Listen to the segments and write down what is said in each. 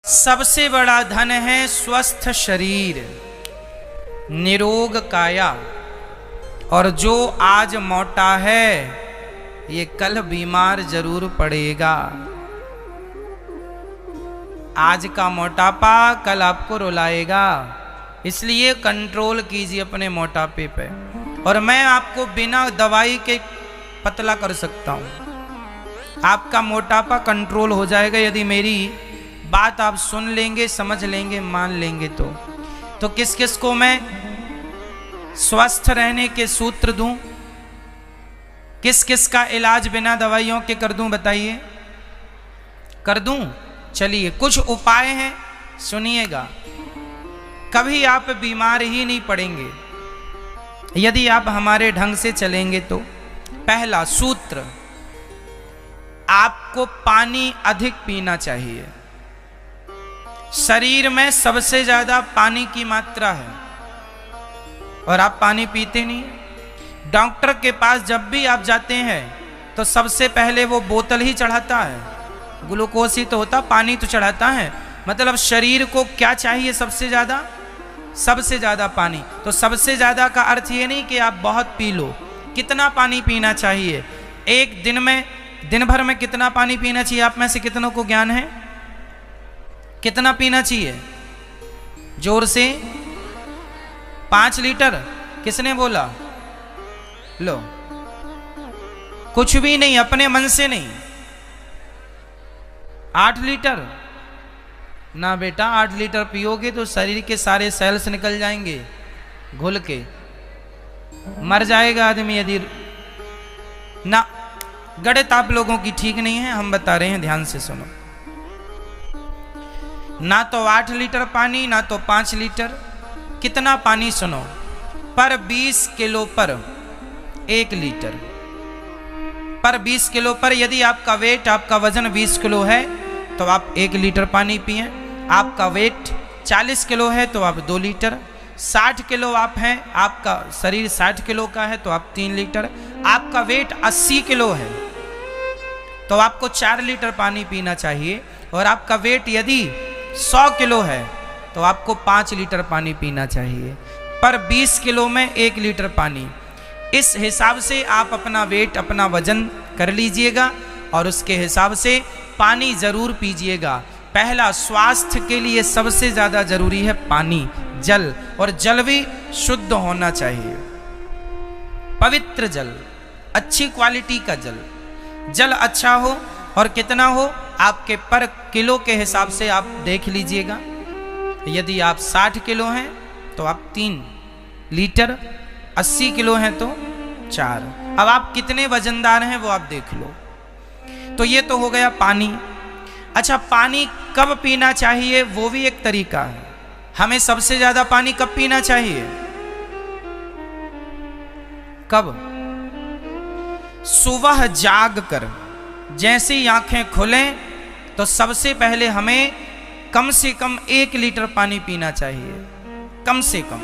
सबसे बड़ा धन है स्वस्थ शरीर, निरोग काया। और जो आज मोटा है ये कल बीमार जरूर पड़ेगा। आज का मोटापा कल आपको रुलाएगा, इसलिए कंट्रोल कीजिए अपने मोटापे पे। और मैं आपको बिना दवाई के पतला कर सकता हूं। आपका मोटापा कंट्रोल हो जाएगा यदि मेरी बात आप सुन लेंगे, समझ लेंगे, मान लेंगे। तो किस किस को मैं स्वस्थ रहने के सूत्र दूं, किस किस का इलाज बिना दवाइयों के कर दूं, बताइए। कर दूं? चलिए कुछ उपाय हैं, सुनिएगा। कभी आप बीमार ही नहीं पड़ेंगे यदि आप हमारे ढंग से चलेंगे तो। पहला सूत्र, आपको पानी अधिक पीना चाहिए। शरीर में सबसे ज्यादा पानी की मात्रा है और आप पानी पीते नहीं। डॉक्टर के पास जब भी आप जाते हैं तो सबसे पहले वो बोतल ही चढ़ाता है, ग्लूकोज ही तो होता, पानी तो चढ़ाता है। मतलब शरीर को क्या चाहिए सबसे ज्यादा? सबसे ज्यादा पानी। तो सबसे ज्यादा का अर्थ ये नहीं कि आप बहुत पी लो। कितना पानी पीना चाहिए एक दिन में, दिन भर में कितना पानी पीना चाहिए? आप में से कितनों को ज्ञान है कितना पीना चाहिए? जोर से 5 लीटर। किसने बोला? लो, कुछ भी नहीं, अपने मन से नहीं। 8 लीटर ना बेटा, 8 लीटर पियोगे तो शरीर के सारे सेल्स निकल जाएंगे घुल के, मर जाएगा आदमी यदि ना। गणित आप लोगों की ठीक नहीं है, हम बता रहे हैं, ध्यान से सुनो। ना तो 8 लीटर पानी, ना तो 5 लीटर। कितना पानी सुनो? पर 20 किलो पर 1 लीटर। पर 20 किलो पर, यदि आपका वेट, आपका वजन 20 किलो है तो आप 1 लीटर पानी पिए। आपका वेट 40 किलो है तो आप 2 लीटर। 60 किलो आप हैं, आपका शरीर 60 किलो का है तो आप 3 लीटर। आपका वेट 80 किलो है तो आपको 4 लीटर पानी पीना चाहिए। और आपका वेट यदि 100 किलो है तो आपको 5 लीटर पानी पीना चाहिए। पर 20 किलो में 1 लीटर पानी। इस हिसाब से आप अपना वेट, अपना वजन कर लीजिएगा और उसके हिसाब से पानी जरूर पीजिएगा। पहला, स्वास्थ्य के लिए सबसे ज्यादा जरूरी है पानी, जल। और जल भी शुद्ध होना चाहिए, पवित्र जल, अच्छी क्वालिटी का जल। जल अच्छा हो और कितना हो आपके पर किलो के हिसाब से आप देख लीजिएगा। यदि आप 60 किलो हैं तो आप 3 लीटर, 80 किलो हैं तो 4। अब आप कितने वजनदार हैं वो आप देख लो। तो ये तो हो गया पानी। अच्छा, पानी कब पीना चाहिए वो भी एक तरीका है। हमें सबसे ज्यादा पानी कब पीना चाहिए? कब? सुबह जाग कर जैसे ही आंखें खुलें तो सबसे पहले हमें कम से कम 1 लीटर पानी पीना चाहिए। कम से कम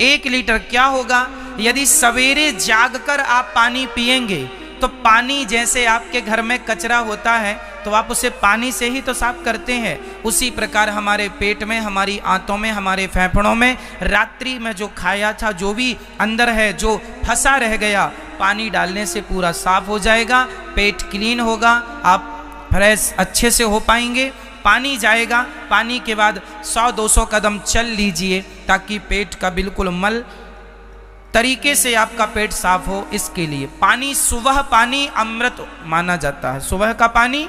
1 लीटर। क्या होगा यदि सवेरे जागकर आप पानी पिएंगे तो पानी, जैसे आपके घर में कचरा होता है तो आप उसे पानी से ही तो साफ करते हैं, उसी प्रकार हमारे पेट में, हमारी आंतों में, हमारे फेफड़ों में रात्रि में जो खाया था, जो भी अंदर है, जो फंसा रह गया, पानी डालने से पूरा साफ हो जाएगा, पेट क्लीन होगा, आप फ्रेश अच्छे से हो पाएंगे। पानी जाएगा, पानी के बाद 100-200 कदम चल लीजिए ताकि पेट का बिल्कुल मल तरीके से आपका पेट साफ हो। इसके लिए पानी, सुबह पानी अमृत माना जाता है। सुबह का पानी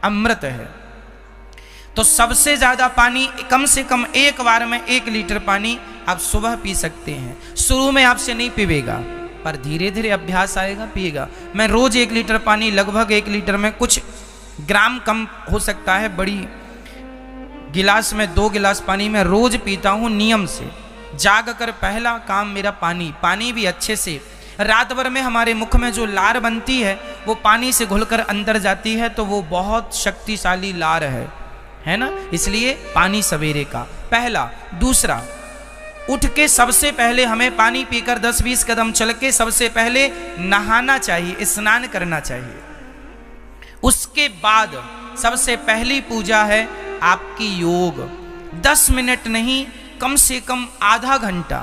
अमृत है। तो सबसे ज्यादा पानी, कम से कम एक बार में 1 लीटर पानी आप सुबह पी सकते हैं। शुरू में आपसे नहीं पीवेगा पर धीरे धीरे अभ्यास आएगा, पिएगा। मैं रोज 1 लीटर पानी, लगभग 1 लीटर में कुछ ग्राम कम हो सकता है, बड़ी गिलास में 2 गिलास पानी मैं रोज पीता हूँ नियम से। जाग कर पहला काम मेरा पानी। पानी भी अच्छे से, रात भर में हमारे मुख में जो लार बनती है वो पानी से घुलकर अंदर जाती है, तो वो बहुत शक्तिशाली लार है ना। इसलिए पानी सवेरे का पहला। दूसरा, उठ के सबसे पहले हमें पानी पीकर 10-20 कदम चल के सबसे पहले नहाना चाहिए, स्नान करना चाहिए। उसके बाद सबसे पहली पूजा है आपकी योग। 10 मिनट नहीं, कम से कम आधा घंटा,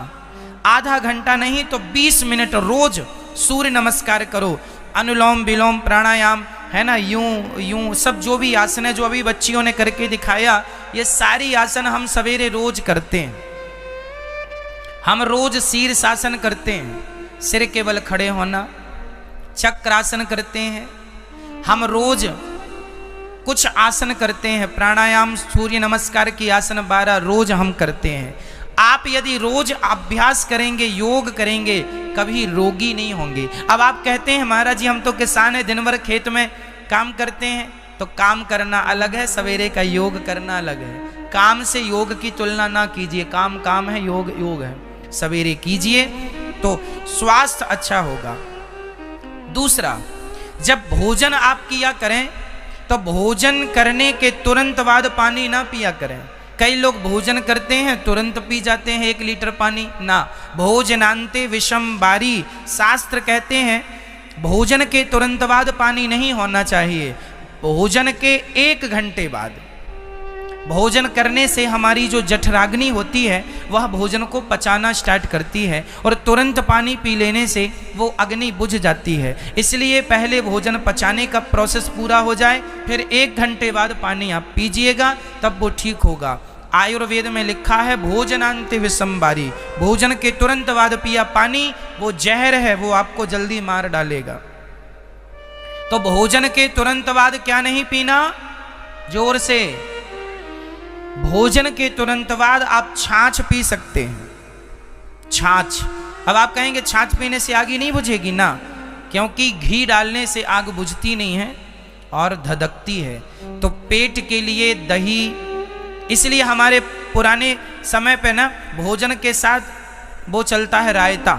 आधा घंटा नहीं तो 20 मिनट रोज सूर्य नमस्कार करो। अनुलोम विलोम प्राणायाम है ना, यूं यूं सब जो भी आसन है, जो अभी बच्चियों ने करके दिखाया, ये सारी आसन हम सवेरे रोज करते हैं। हम रोज शीर्षासन करते हैं, सिर के बल खड़े होना, चक्रासन करते हैं। हम रोज कुछ आसन करते हैं, प्राणायाम, सूर्य नमस्कार की आसन 12 रोज हम करते हैं। आप यदि रोज अभ्यास करेंगे, योग करेंगे, कभी रोगी नहीं होंगे। अब आप कहते हैं महाराज जी हम तो किसान हैं, दिन भर खेत में काम करते हैं। तो काम करना अलग है, सवेरे का योग करना अलग है। काम से योग की तुलना ना कीजिए, काम काम है, योग योग है। सवेरे कीजिए तो स्वास्थ्य अच्छा होगा। दूसरा, जब भोजन आप किया करें तो भोजन करने के तुरंत बाद पानी ना पिया करें। कई लोग भोजन करते हैं तुरंत पी जाते हैं 1 लीटर पानी। ना, भोजनांते विषम बारी, शास्त्र कहते हैं भोजन के तुरंत बाद पानी नहीं होना चाहिए। भोजन के 1 घंटे बाद, भोजन करने से हमारी जो जठराग्नि होती है वह भोजन को पचाना स्टार्ट करती है, और तुरंत पानी पी लेने से वो अग्नि बुझ जाती है। इसलिए पहले भोजन पचाने का प्रोसेस पूरा हो जाए, फिर 1 घंटे बाद पानी आप पीजिएगा, तब वो ठीक होगा। आयुर्वेद में लिखा है भोजनांते विषमबारी, भोजन के तुरंत बाद पिया पानी वो जहर है, वो आपको जल्दी मार डालेगा। तो भोजन के तुरंत बाद क्या नहीं पीना, जोर से, भोजन के तुरंत बाद आप छाछ पी सकते हैं। छाछ, अब आप कहेंगे छाछ पीने से आग ही नहीं बुझेगी ना, क्योंकि घी डालने से आग बुझती नहीं है और धधकती है। तो पेट के लिए दही, इसलिए हमारे पुराने समय पे ना भोजन के साथ वो चलता है रायता।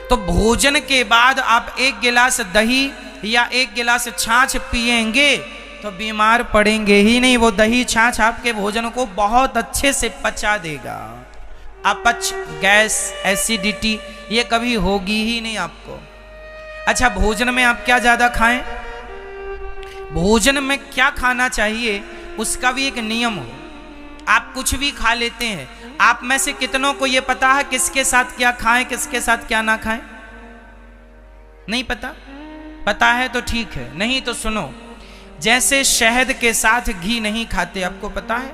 तो भोजन के बाद आप 1 गिलास दही या 1 गिलास छाछ पिएंगे तो बीमार पड़ेंगे ही नहीं। वो दही छाछ आपके भोजन को बहुत अच्छे से पचा देगा। अपच, गैस, एसिडिटी ये कभी होगी ही नहीं आपको। अच्छा, भोजन में आप क्या ज्यादा खाएं, भोजन में क्या खाना चाहिए उसका भी एक नियम हो। आप कुछ भी खा लेते हैं, आप में से कितनों को ये पता है किसके साथ क्या खाएं, किसके साथ क्या ना खाएं? नहीं पता? पता है तो ठीक है, नहीं तो सुनो। जैसे शहद के साथ घी नहीं खाते, आपको पता है?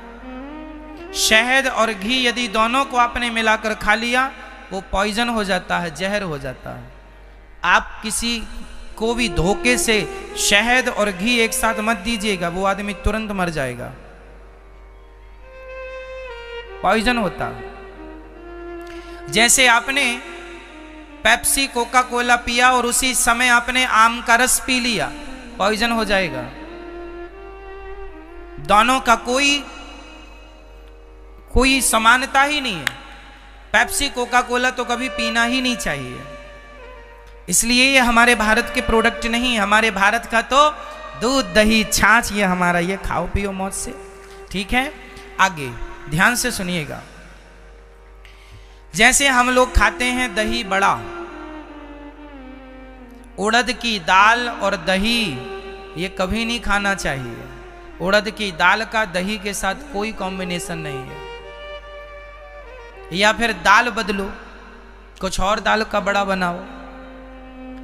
शहद और घी यदि दोनों को आपने मिलाकर खा लिया वो पॉइजन हो जाता है, जहर हो जाता है। आप किसी को भी धोखे से शहद और घी एक साथ मत दीजिएगा, वो आदमी तुरंत मर जाएगा, पॉइजन होता। जैसे आपने पेप्सी, कोका कोला पिया और उसी समय आपने आम का रस पी लिया, पॉइजन हो जाएगा। दोनों का कोई समानता ही नहीं है। पेप्सी, कोका कोला तो कभी पीना ही नहीं चाहिए। इसलिए ये हमारे भारत के प्रोडक्ट नहीं, हमारे भारत का तो दूध, दही, छाछ ये हमारा, ये खाओ पियो मौज से। ठीक है, आगे ध्यान से सुनिएगा। जैसे हम लोग खाते हैं दही बड़ा, उड़द की दाल और दही ये कभी नहीं खाना चाहिए। उड़द की दाल का दही के साथ कोई कॉम्बिनेशन नहीं है। या फिर दाल बदलो, कुछ और दाल का बड़ा बनाओ।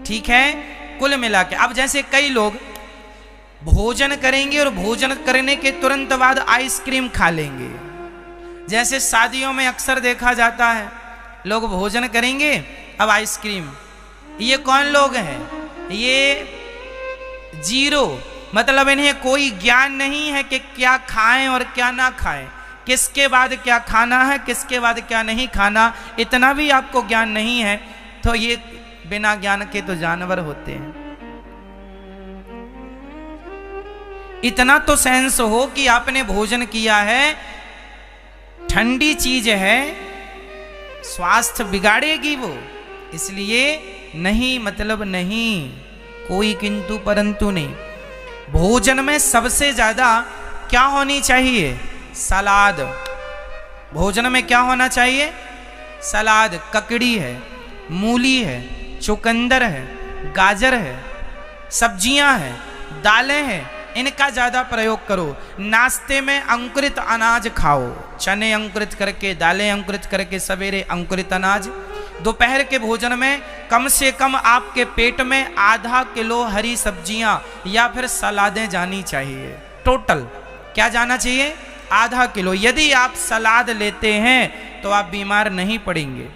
ठीक है, कुल मिला के अब जैसे कई लोग भोजन करेंगे और भोजन करने के तुरंत बाद आइसक्रीम खा लेंगे। जैसे शादियों में अक्सर देखा जाता है, लोग भोजन करेंगे अब आइसक्रीम। ये कौन लोग हैं? ये जीरो, मतलब इन्हें कोई ज्ञान नहीं है कि क्या खाएं और क्या ना खाएं, किसके बाद क्या खाना है, किसके बाद क्या नहीं खाना, इतना भी आपको ज्ञान नहीं है। तो ये बिना ज्ञान के तो जानवर होते हैं। इतना तो सेंस हो कि आपने भोजन किया है, ठंडी चीज है, स्वास्थ्य बिगाड़ेगी वो, इसलिए नहीं, मतलब नहीं, कोई किंतु परंतु नहीं। भोजन में सबसे ज्यादा क्या होनी चाहिए? सलाद। भोजन में क्या होना चाहिए? सलाद। ककड़ी है, मूली है, चुकंदर है, गाजर है, सब्जियां हैं, दालें हैं, इनका ज़्यादा प्रयोग करो। नाश्ते में अंकुरित अनाज खाओ, चने अंकुरित करके, दालें अंकुरित करके, सवेरे अंकुरित अनाज। दोपहर के भोजन में कम से कम आपके पेट में आधा किलो हरी सब्जियां या फिर सलादें जानी चाहिए। टोटल क्या जाना चाहिए? आधा किलो। यदि आप सलाद लेते हैं तो आप बीमार नहीं पड़ेंगे।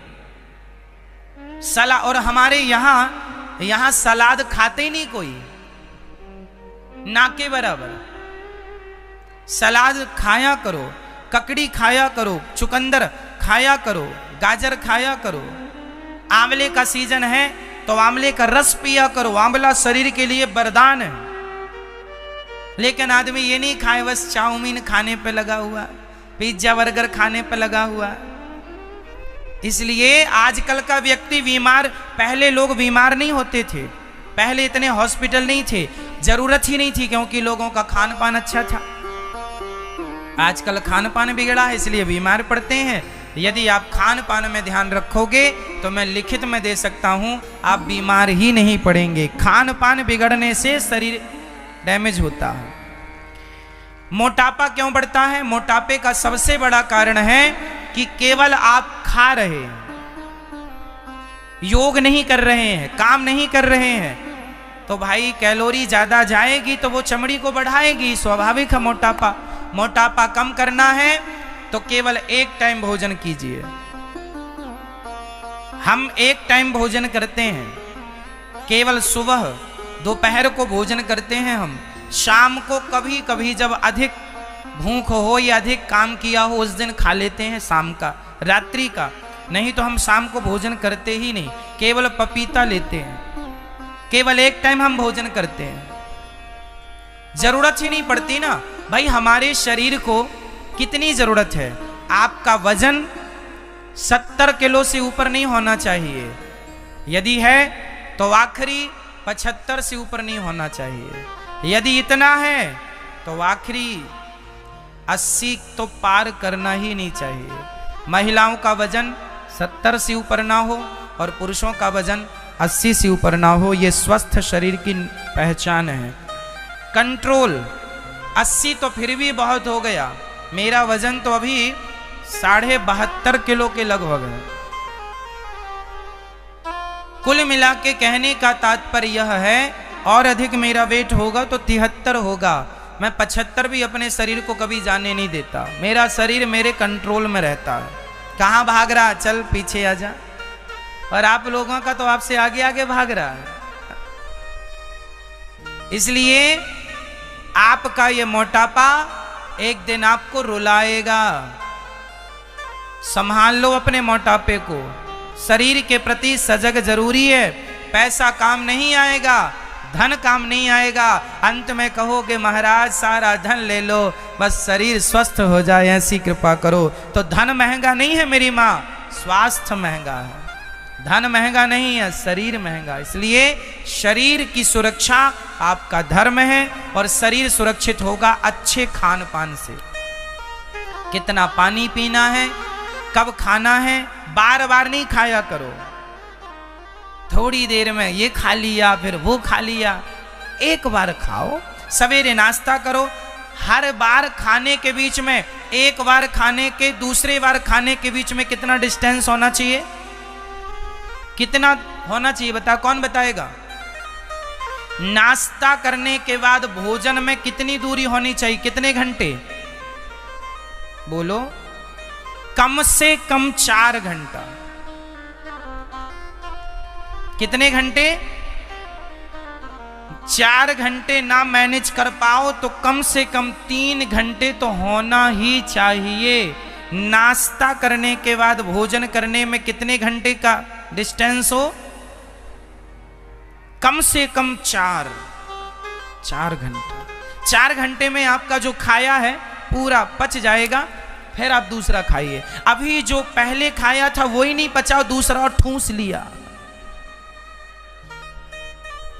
और हमारे यहाँ सलाद खाते ही नहीं कोई, ना के बराबर। सलाद खाया करो, ककड़ी खाया करो, चुकंदर खाया करो, गाजर खाया करो। आंवले का सीजन है तो आंवले का रस पिया करो, आंवला शरीर के लिए वरदान है। लेकिन आदमी ये नहीं खाए, बस चाउमीन खाने पे लगा हुआ, पिज्जा बर्गर खाने पे लगा हुआ। इसलिए आजकल का व्यक्ति बीमार, पहले लोग बीमार नहीं होते थे, पहले इतने हॉस्पिटल नहीं थे, जरूरत ही नहीं थी, क्योंकि लोगों का खान पान अच्छा था। आजकल खान पान बिगड़ा है, इसलिए बीमार पड़ते हैं। यदि आप खान पान में ध्यान रखोगे तो मैं लिखित में दे सकता हूं, आप बीमार ही नहीं पड़ेंगे। खान पान बिगड़ने से शरीर डैमेज होता है। मोटापा क्यों बढ़ता है? मोटापे का सबसे बड़ा कारण है कि केवल आप खा रहे हैं, योग नहीं कर रहे हैं, काम नहीं कर रहे हैं, तो भाई कैलोरी ज्यादा जाएगी तो वो चमड़ी को बढ़ाएगी, स्वाभाविक है मोटापा। मोटापा कम करना है तो केवल एक टाइम भोजन कीजिए। हम एक टाइम भोजन करते हैं, केवल सुबह दोपहर को भोजन करते हैं। हम शाम को कभी कभी जब अधिक भूख हो या अधिक काम किया हो उस दिन खा लेते हैं, शाम का, रात्रि का। नहीं तो हम शाम को भोजन करते ही नहीं, केवल पपीता लेते हैं, केवल एक टाइम हम भोजन करते हैं। जरूरत ही नहीं पड़ती ना भाई। हमारे शरीर को कितनी जरूरत है? आपका वजन 70 किलो से ऊपर नहीं होना चाहिए, यदि है तो आखिरी 75 से ऊपर नहीं होना चाहिए। यदि इतना है तो आखिरी 80 तो पार करना ही नहीं चाहिए। महिलाओं का वजन 70 से ऊपर ना हो और पुरुषों का वजन 80 से ऊपर ना हो, ये स्वस्थ शरीर की पहचान है। कंट्रोल 80 तो फिर भी बहुत हो गया, मेरा वजन तो अभी 72.5 किलो के लगभग है। कुल मिला के कहने का तात्पर्य यह है, और अधिक मेरा वेट होगा तो 73 होगा, मैं 75 भी अपने शरीर को कभी जाने नहीं देता। मेरा शरीर मेरे कंट्रोल में रहता है। कहाँ भाग रहा, चल पीछे आ जा। और आप लोगों का तो आपसे आगे आगे भाग रहा है। इसलिए आपका ये मोटापा एक दिन आपको रुलाएगा। संभाल लो अपने मोटापे को। शरीर के प्रति सजग जरूरी है। पैसा काम नहीं आएगा, धन काम नहीं आएगा। अंत में कहोगे महाराज सारा धन ले लो, बस शरीर स्वस्थ हो जाए ऐसी कृपा करो। तो धन महंगा नहीं है मेरी माँ, स्वास्थ्य महंगा है। धन महंगा नहीं है, शरीर महंगा। इसलिए शरीर की सुरक्षा आपका धर्म है, और शरीर सुरक्षित होगा अच्छे खान पान से। कितना पानी पीना है, कब खाना है, बार बार नहीं खाया करो। थोड़ी देर में ये खा लिया फिर वो खा लिया, एक बार खाओ। सवेरे नाश्ता करो, हर बार खाने के बीच में, एक बार खाने के दूसरे बार खाने के बीच में कितना डिस्टेंस होना चाहिए? कितना होना चाहिए बता, कौन बताएगा? नाश्ता करने के बाद भोजन में कितनी दूरी होनी चाहिए? कितने घंटे बोलो? कम से कम 4 घंटा। कितने घंटे? 4 घंटे ना मैनेज कर पाओ तो कम से कम 3 घंटे तो होना ही चाहिए। नाश्ता करने के बाद भोजन करने में कितने घंटे का डिस्टेंस हो? कम से कम 4 घंटा। 4 घंटे में आपका जो खाया है पूरा पच जाएगा, फिर आप दूसरा खाइए। अभी जो पहले खाया था वही नहीं पचा, दूसरा और ठूंस लिया,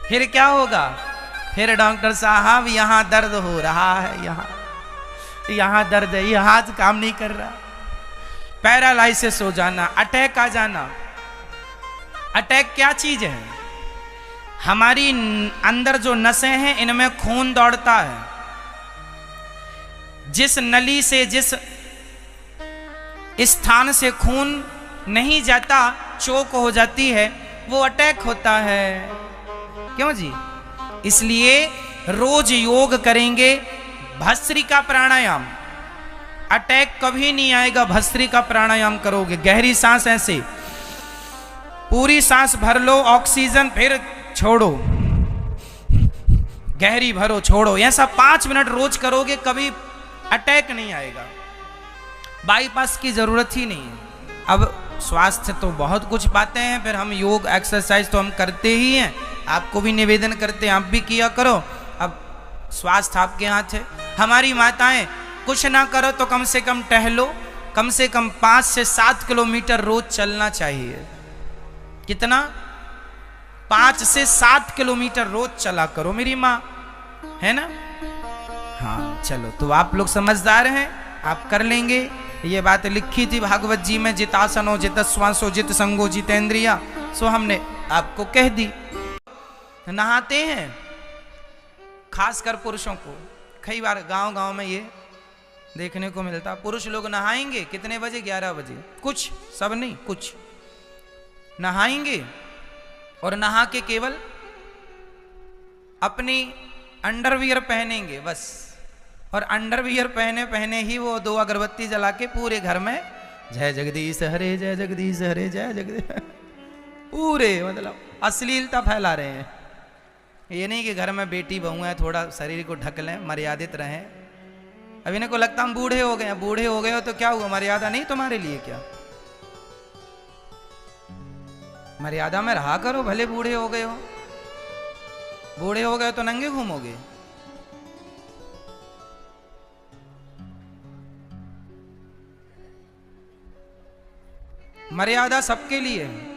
फिर क्या होगा? फिर डॉक्टर साहब यहाँ दर्द हो रहा है, यहाँ दर्द है, ये हाथ काम नहीं कर रहा, पैरालाइसिस हो जाना, अटैक आ जाना। अटैक क्या चीज है? हमारी अंदर जो नसें हैं इनमें खून दौड़ता है, जिस नली से, जिस स्थान से खून नहीं जाता, चोक हो जाती है, वो अटैक होता है। क्यों जी? इसलिए रोज योग करेंगे, भस्त्रिका प्राणायाम, अटैक कभी नहीं आएगा। भस्त्रिका प्राणायाम करोगे, गहरी सांस, ऐसे पूरी सांस भर लो, ऑक्सीजन, फिर छोड़ो, गहरी भरो, छोड़ो, ऐसा 5 मिनट रोज करोगे, कभी अटैक नहीं आएगा। बाईपास की जरूरत ही नहीं है। अब स्वास्थ्य तो बहुत कुछ बातें हैं, फिर हम योग एक्सरसाइज तो हम करते ही हैं, आपको भी निवेदन करते हैं, आप भी किया करो। अब स्वास्थ्य आपके हाथ है। हमारी माताएं, कुछ ना करो तो कम से कम टहलो, कम से कम 5 से 7 किलोमीटर रोज चलना चाहिए। कितना? 5 से 7 किलोमीटर रोज चला करो मेरी माँ, है ना? हाँ चलो, तो आप लोग समझदार हैं, आप कर लेंगे। ये बात लिखी थी भागवत जी में, जितासनो जित श्वासो जित संगो जितेंद्रिया, सो हमने आपको कह दी। नहाते हैं खासकर पुरुषों को, कई बार गांव गांव में ये देखने को मिलता, पुरुष लोग नहाएंगे कितने बजे? 11 बजे, कुछ, सब नहीं, कुछ नहाएंगे और नहा के केवल अपनी अंडरवियर पहनेंगे बस, और अंडरवियर पहने पहने ही वो 2 अगरबत्ती जला के पूरे घर में जय जगदीश हरे, जय जगदीश हरे, जय जगदीश, पूरे मतलब अश्लीलता फैला रहे हैं। ये नहीं कि घर में बेटी बहू है, थोड़ा शरीर को ढक लें, मर्यादित रहें। अब इन्हें को लगता हम बूढ़े हो गए, बूढ़े हो गए हो तो क्या हुआ, मर्यादा नहीं तुम्हारे लिए क्या? मर्यादा में रहा करो, भले बूढ़े हो गए हो। बूढ़े हो गए तो नंगे घूमोगे? मर्यादा सबके लिए है।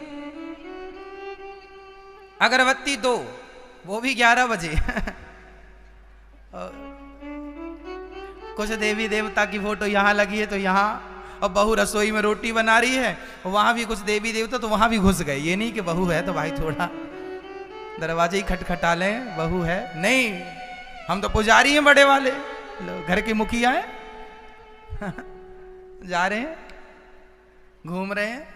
अगरबत्ती 2, वो भी 11 बजे कुछ देवी देवता की फोटो यहां लगी है तो यहां, और बहू रसोई में रोटी बना रही है, वहां भी कुछ देवी देवता, तो वहां भी घुस गए। ये नहीं कि बहू है तो भाई थोड़ा दरवाजे ही खटखटा लें, बहू है नहीं, हम तो पुजारी हैं बड़े वाले, घर के मुखिया हैं जा रहे हैं, घूम रहे हैं।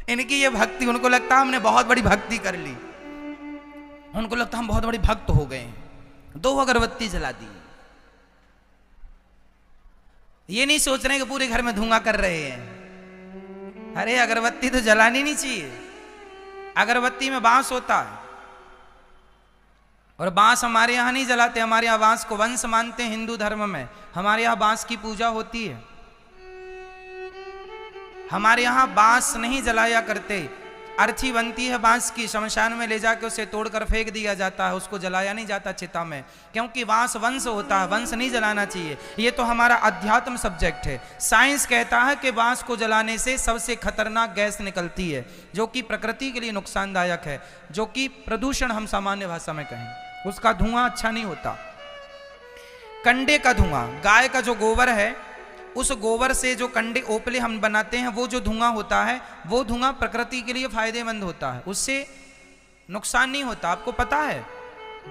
इनकी ये भक्ति, उनको लगता हमने बहुत बड़ी भक्ति कर ली, उनको लगता हम बहुत बड़ी भक्त हो गए हैं। 2 अगरबत्ती जला दी, ये नहीं सोच रहे कि पूरे घर में धुआं कर रहे हैं। अरे अगरबत्ती तो जलानी नहीं चाहिए। अगरबत्ती में बांस होता है, और बांस हमारे यहां नहीं जलाते, हमारे यहां बांस को वंश मानते हैं हिंदू धर्म में, हमारे यहां बांस की पूजा होती है। हमारे यहां बांस नहीं जलाया करते, अर्थी बनती है बांस की, शमशान में ले जाके उसे तोड़कर फेंक दिया जाता है, उसको जलाया नहीं जाता चिता में, क्योंकि बांस वंश होता है, वंश नहीं जलाना चाहिए। ये तो हमारा अध्यात्म सब्जेक्ट है। साइंस कहता है कि बांस को जलाने से सबसे खतरनाक गैस निकलती है, जो कि प्रकृति के लिए नुकसानदायक है, जो कि प्रदूषण हम सामान्य भाषा में कहें, उसका धुआं अच्छा नहीं होता। कंडे का धुआं, गाय का जो गोबर है, उस गोबर से जो कंडे ओपले हम बनाते हैं, वो जो धुआं होता है, वो धुआं प्रकृति के लिए फायदेमंद होता है, उससे नुकसान नहीं होता। आपको पता है,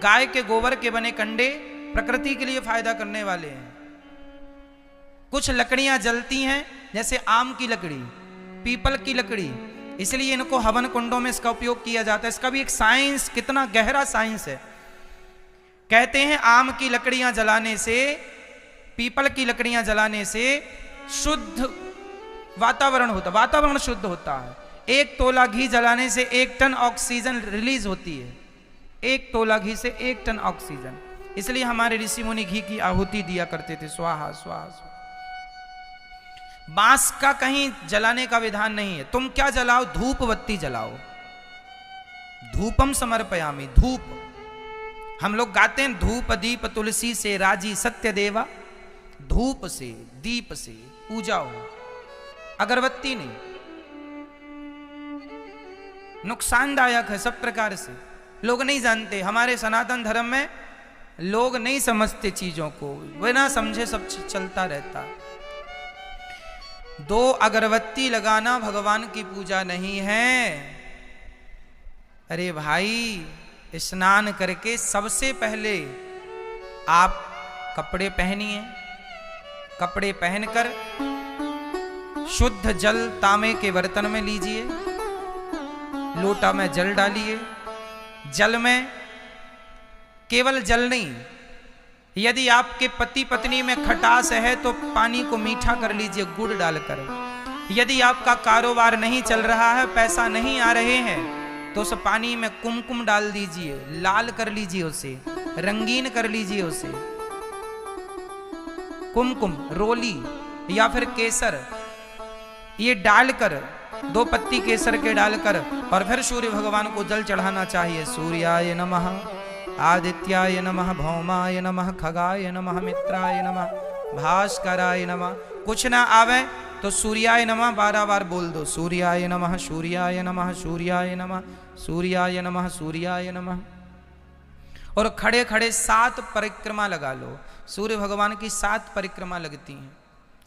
गाय के गोबर के बने कंडे प्रकृति के लिए फायदा करने वाले हैं। कुछ लकड़ियां जलती हैं, जैसे आम की लकड़ी, पीपल की लकड़ी, इसलिए इनको हवन कुंडों में इसका उपयोग किया जाता है। इसका भी एक साइंस, कितना गहरा साइंस है। कहते हैं आम की लकड़ियां जलाने से, पीपल की लकड़ियां जलाने से शुद्ध वातावरण होता, वातावरण शुद्ध होता है। 1 तोला घी जलाने से 1 टन ऑक्सीजन रिलीज होती है। 1 तोला घी से 1 टन ऑक्सीजन। इसलिए हमारे ऋषि मुनि घी की आहुति दिया करते थे, स्वाहा स्वाहा स्वाहा। बांस का कहीं जलाने का विधान नहीं है। तुम क्या जलाओ? धूप बत्ती जलाओ। धूपम समर्पयामि, धूप। हम लोग गाते हैं, धूप दीप तुलसी से राजी सत्य देवा, धूप से दीप से पूजा हो, अगरबत्ती नहीं। नुकसानदायक है सब प्रकार से, लोग नहीं जानते। हमारे सनातन धर्म में लोग नहीं समझते चीजों को, बिना समझे सब चलता रहता। 2 अगरबत्ती लगाना भगवान की पूजा नहीं है। अरे भाई, स्नान करके सबसे पहले आप कपड़े पहनिए, कपड़े पहनकर शुद्ध जल तांबे के बर्तन में लीजिए, लोटा में जल डालिए। जल में केवल जल नहीं, यदि आपके पति पत्नी में खटास है तो पानी को मीठा कर लीजिए गुड़ डालकर। यदि आपका कारोबार नहीं चल रहा है, पैसा नहीं आ रहे हैं, तो उस पानी में कुमकुम डाल दीजिए, लाल कर लीजिए उसे, रंगीन कर लीजिए उसे। कुमकुम, रोली या फिर केसर, ये डालकर 2 पत्ती केसर के डालकर और फिर सूर्य भगवान को जल चढ़ाना चाहिए। सूर्याय नमः, आदित्याय नमः, भौमाय नमः, खगाय नमः, मित्राय नमः, भास्कराय नमः। कुछ ना आवे तो सूर्याय नमः 12 बार बोल दो। सूर्याय नमः, सूर्याय नमः, सूर्याय नमः, सूर्याय नमः, सूर्याय नमः। और खड़े खड़े 7 परिक्रमा लगा लो। सूर्य भगवान की 7 परिक्रमा लगती हैं,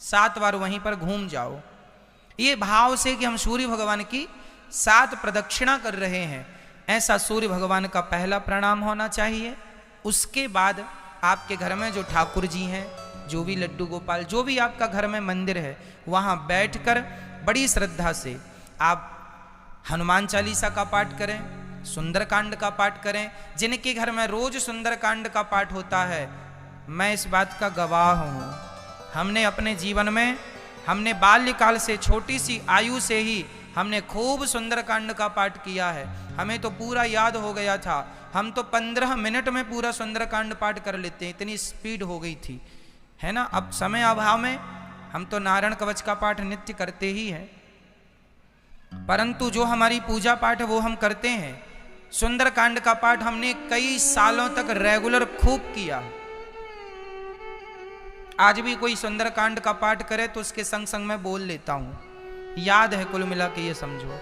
7 बार वहीं पर घूम जाओ, ये भाव से कि हम सूर्य भगवान की 7 प्रदक्षिणा कर रहे हैं। ऐसा सूर्य भगवान का पहला प्रणाम होना चाहिए। उसके बाद आपके घर में जो ठाकुर जी हैं, जो भी लड्डू गोपाल, जो भी आपका घर में मंदिर है, वहाँ बैठकर बड़ी श्रद्धा से आप हनुमान चालीसा का पाठ करें, सुंदरकांड का पाठ करें। जिनके घर में रोज सुंदरकांड का पाठ होता है, मैं इस बात का गवाह हूँ। हमने अपने जीवन में, हमने बाल्यकाल से, छोटी सी आयु से ही हमने खूब सुंदरकांड का पाठ किया है। हमें तो पूरा याद हो गया था। हम तो 15 मिनट में पूरा सुंदरकांड पाठ कर लेते हैं, इतनी स्पीड हो गई थी, है ना। अब समय अभाव में हम तो नारायण कवच का पाठ नित्य करते ही हैं, परंतु जो हमारी पूजा पाठ है वो हम करते हैं। सुंदरकांड का पाठ हमने कई सालों तक रेगुलर खूब किया। आज भी कोई सुंदरकांड का पाठ करे तो उसके संग संग मैं बोल लेता हूं, याद है कुल मिला के, ये समझो।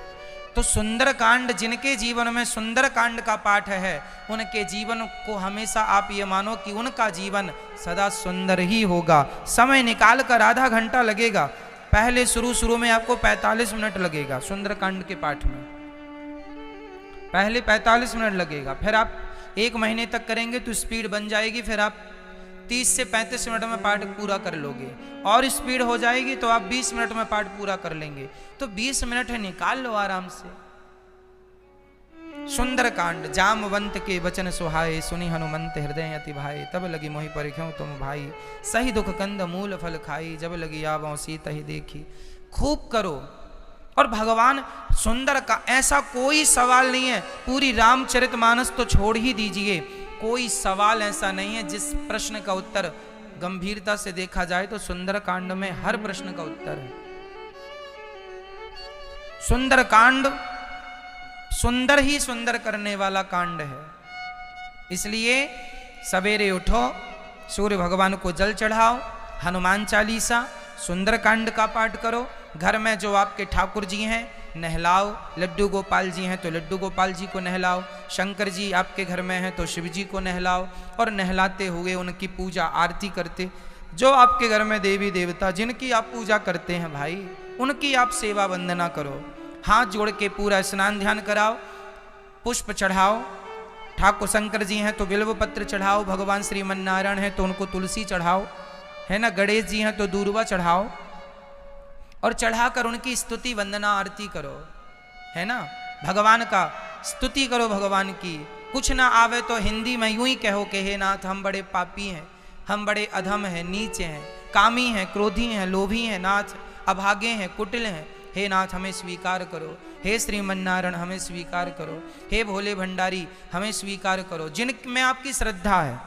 तो सुंदरकांड, जिनके जीवन में सुंदरकांड का पाठ है, उनके जीवन को हमेशा आप ये मानो कि उनका जीवन सदा सुंदर ही होगा। समय निकाल कर आधा घंटा लगेगा। पहले शुरू में आपको 45 मिनट लगेगा सुंदरकांड के पाठ में, पहले 45 मिनट लगेगा। फिर आप 1 महीने तक करेंगे तो स्पीड बन जाएगी, फिर आप 30 से 35 मिनट में पाठ पूरा कर लोगे। और स्पीड हो जाएगी तो आप 20 मिनट में पाठ पूरा कर लेंगे। तो 20 मिनट है, निकाल लो आराम से। सुंदरकांड, जामवंत के वचन सुहाए, सुनी हनुमंत हृदय अति भाए। तब लगी मोहि परिख्यों तुम भाई, सही दुख कंद मूल फल खाई। जब लगी आवों सीत ही देखी। खूब करो। और भगवान सुंदर का ऐसा कोई सवाल नहीं है, पूरी रामचरितमानस तो छोड़ ही दीजिए, कोई सवाल ऐसा नहीं है जिस प्रश्न का उत्तर गंभीरता से देखा जाए तो सुंदरकांड में हर प्रश्न का उत्तर है। सुंदरकांड सुंदर ही सुंदर करने वाला कांड है। इसलिए सवेरे उठो, सूर्य भगवान को जल चढ़ाओ, हनुमान चालीसा, सुंदरकांड का पाठ करो। घर में जो आपके ठाकुर जी हैं नहलाओ, लड्डू गोपाल जी हैं तो लड्डू गोपाल जी को नहलाओ, शंकर जी आपके घर में हैं तो शिव जी को नहलाओ। और नहलाते हुए उनकी पूजा आरती करते, जो आपके घर में देवी देवता जिनकी आप पूजा करते हैं भाई, उनकी आप सेवा वंदना करो। हाथ जोड़ के पूरा स्नान ध्यान कराओ, पुष्प चढ़ाओ। ठाकुर शंकर जी हैं तो बिल्व पत्र चढ़ाओ, भगवान श्रीमन नारायण हैं तो उनको तुलसी चढ़ाओ, है ना। गणेश जी हैं तो दूर्वा चढ़ाओ और चढ़ाकर उनकी स्तुति वंदना आरती करो, है ना। भगवान का स्तुति करो, भगवान की। कुछ ना आवे तो हिंदी में यूं ही कहो कि हे नाथ, हम बड़े पापी हैं, हम बड़े अधम हैं, नीचे हैं, कामी हैं, क्रोधी हैं, लोभी हैं नाथ, अभागे हैं, कुटिल हैं। हे नाथ हमें स्वीकार करो, हे श्रीमन नारायण हमें स्वीकार करो, हे भोले भंडारी हमें स्वीकार करो। जिनमें आपकी श्रद्धा है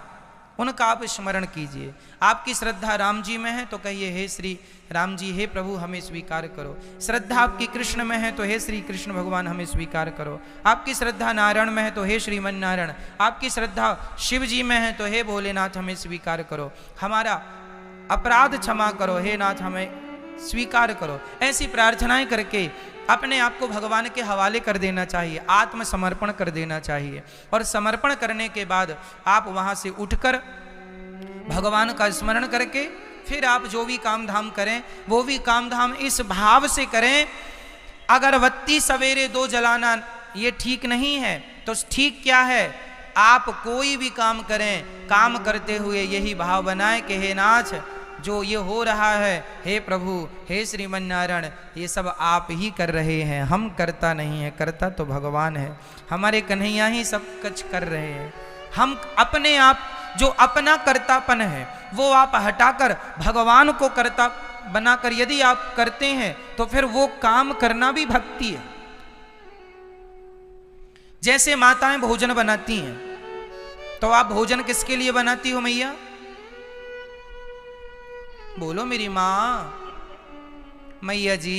उनका आप स्मरण कीजिए। आपकी श्रद्धा राम जी में है तो कहिए हे श्री राम जी, हे प्रभु हमें स्वीकार करो। श्रद्धा आपकी कृष्ण में है तो हे श्री कृष्ण भगवान हमें स्वीकार करो। आपकी श्रद्धा नारायण में है तो हे श्रीमन नारायण, आपकी श्रद्धा शिव जी में है तो हे भोलेनाथ हमें स्वीकार करो। हमारा अपराध क्षमा करो, हे नाथ हमें स्वीकार करो। ऐसी प्रार्थनाएं करके अपने आप को भगवान के हवाले कर देना चाहिए, आत्मसमर्पण कर देना चाहिए। और समर्पण करने के बाद आप वहां से उठकर भगवान का स्मरण करके फिर आप जो भी काम धाम करें वो भी काम धाम इस भाव से करें। अगरबत्ती सवेरे 2 जलाना ये ठीक नहीं है तो ठीक क्या है, आप कोई भी काम करें, काम करते हुए यही भाव बनाएं कि हे नाथ जो ये हो रहा है, हे प्रभु, हे श्रीमन नारायण, ये सब आप ही कर रहे हैं, हम करता नहीं है, करता तो भगवान है, हमारे कन्हैया ही सब कुछ कर रहे हैं। हम अपने आप जो अपना कर्तापन है वो आप हटाकर भगवान को कर्ता बनाकर यदि आप करते हैं तो फिर वो काम करना भी भक्ति है। जैसे माताएं भोजन बनाती हैं, तो आप भोजन किसके लिए बनाती हो मैया? बोलो मेरी माँ। मैया जी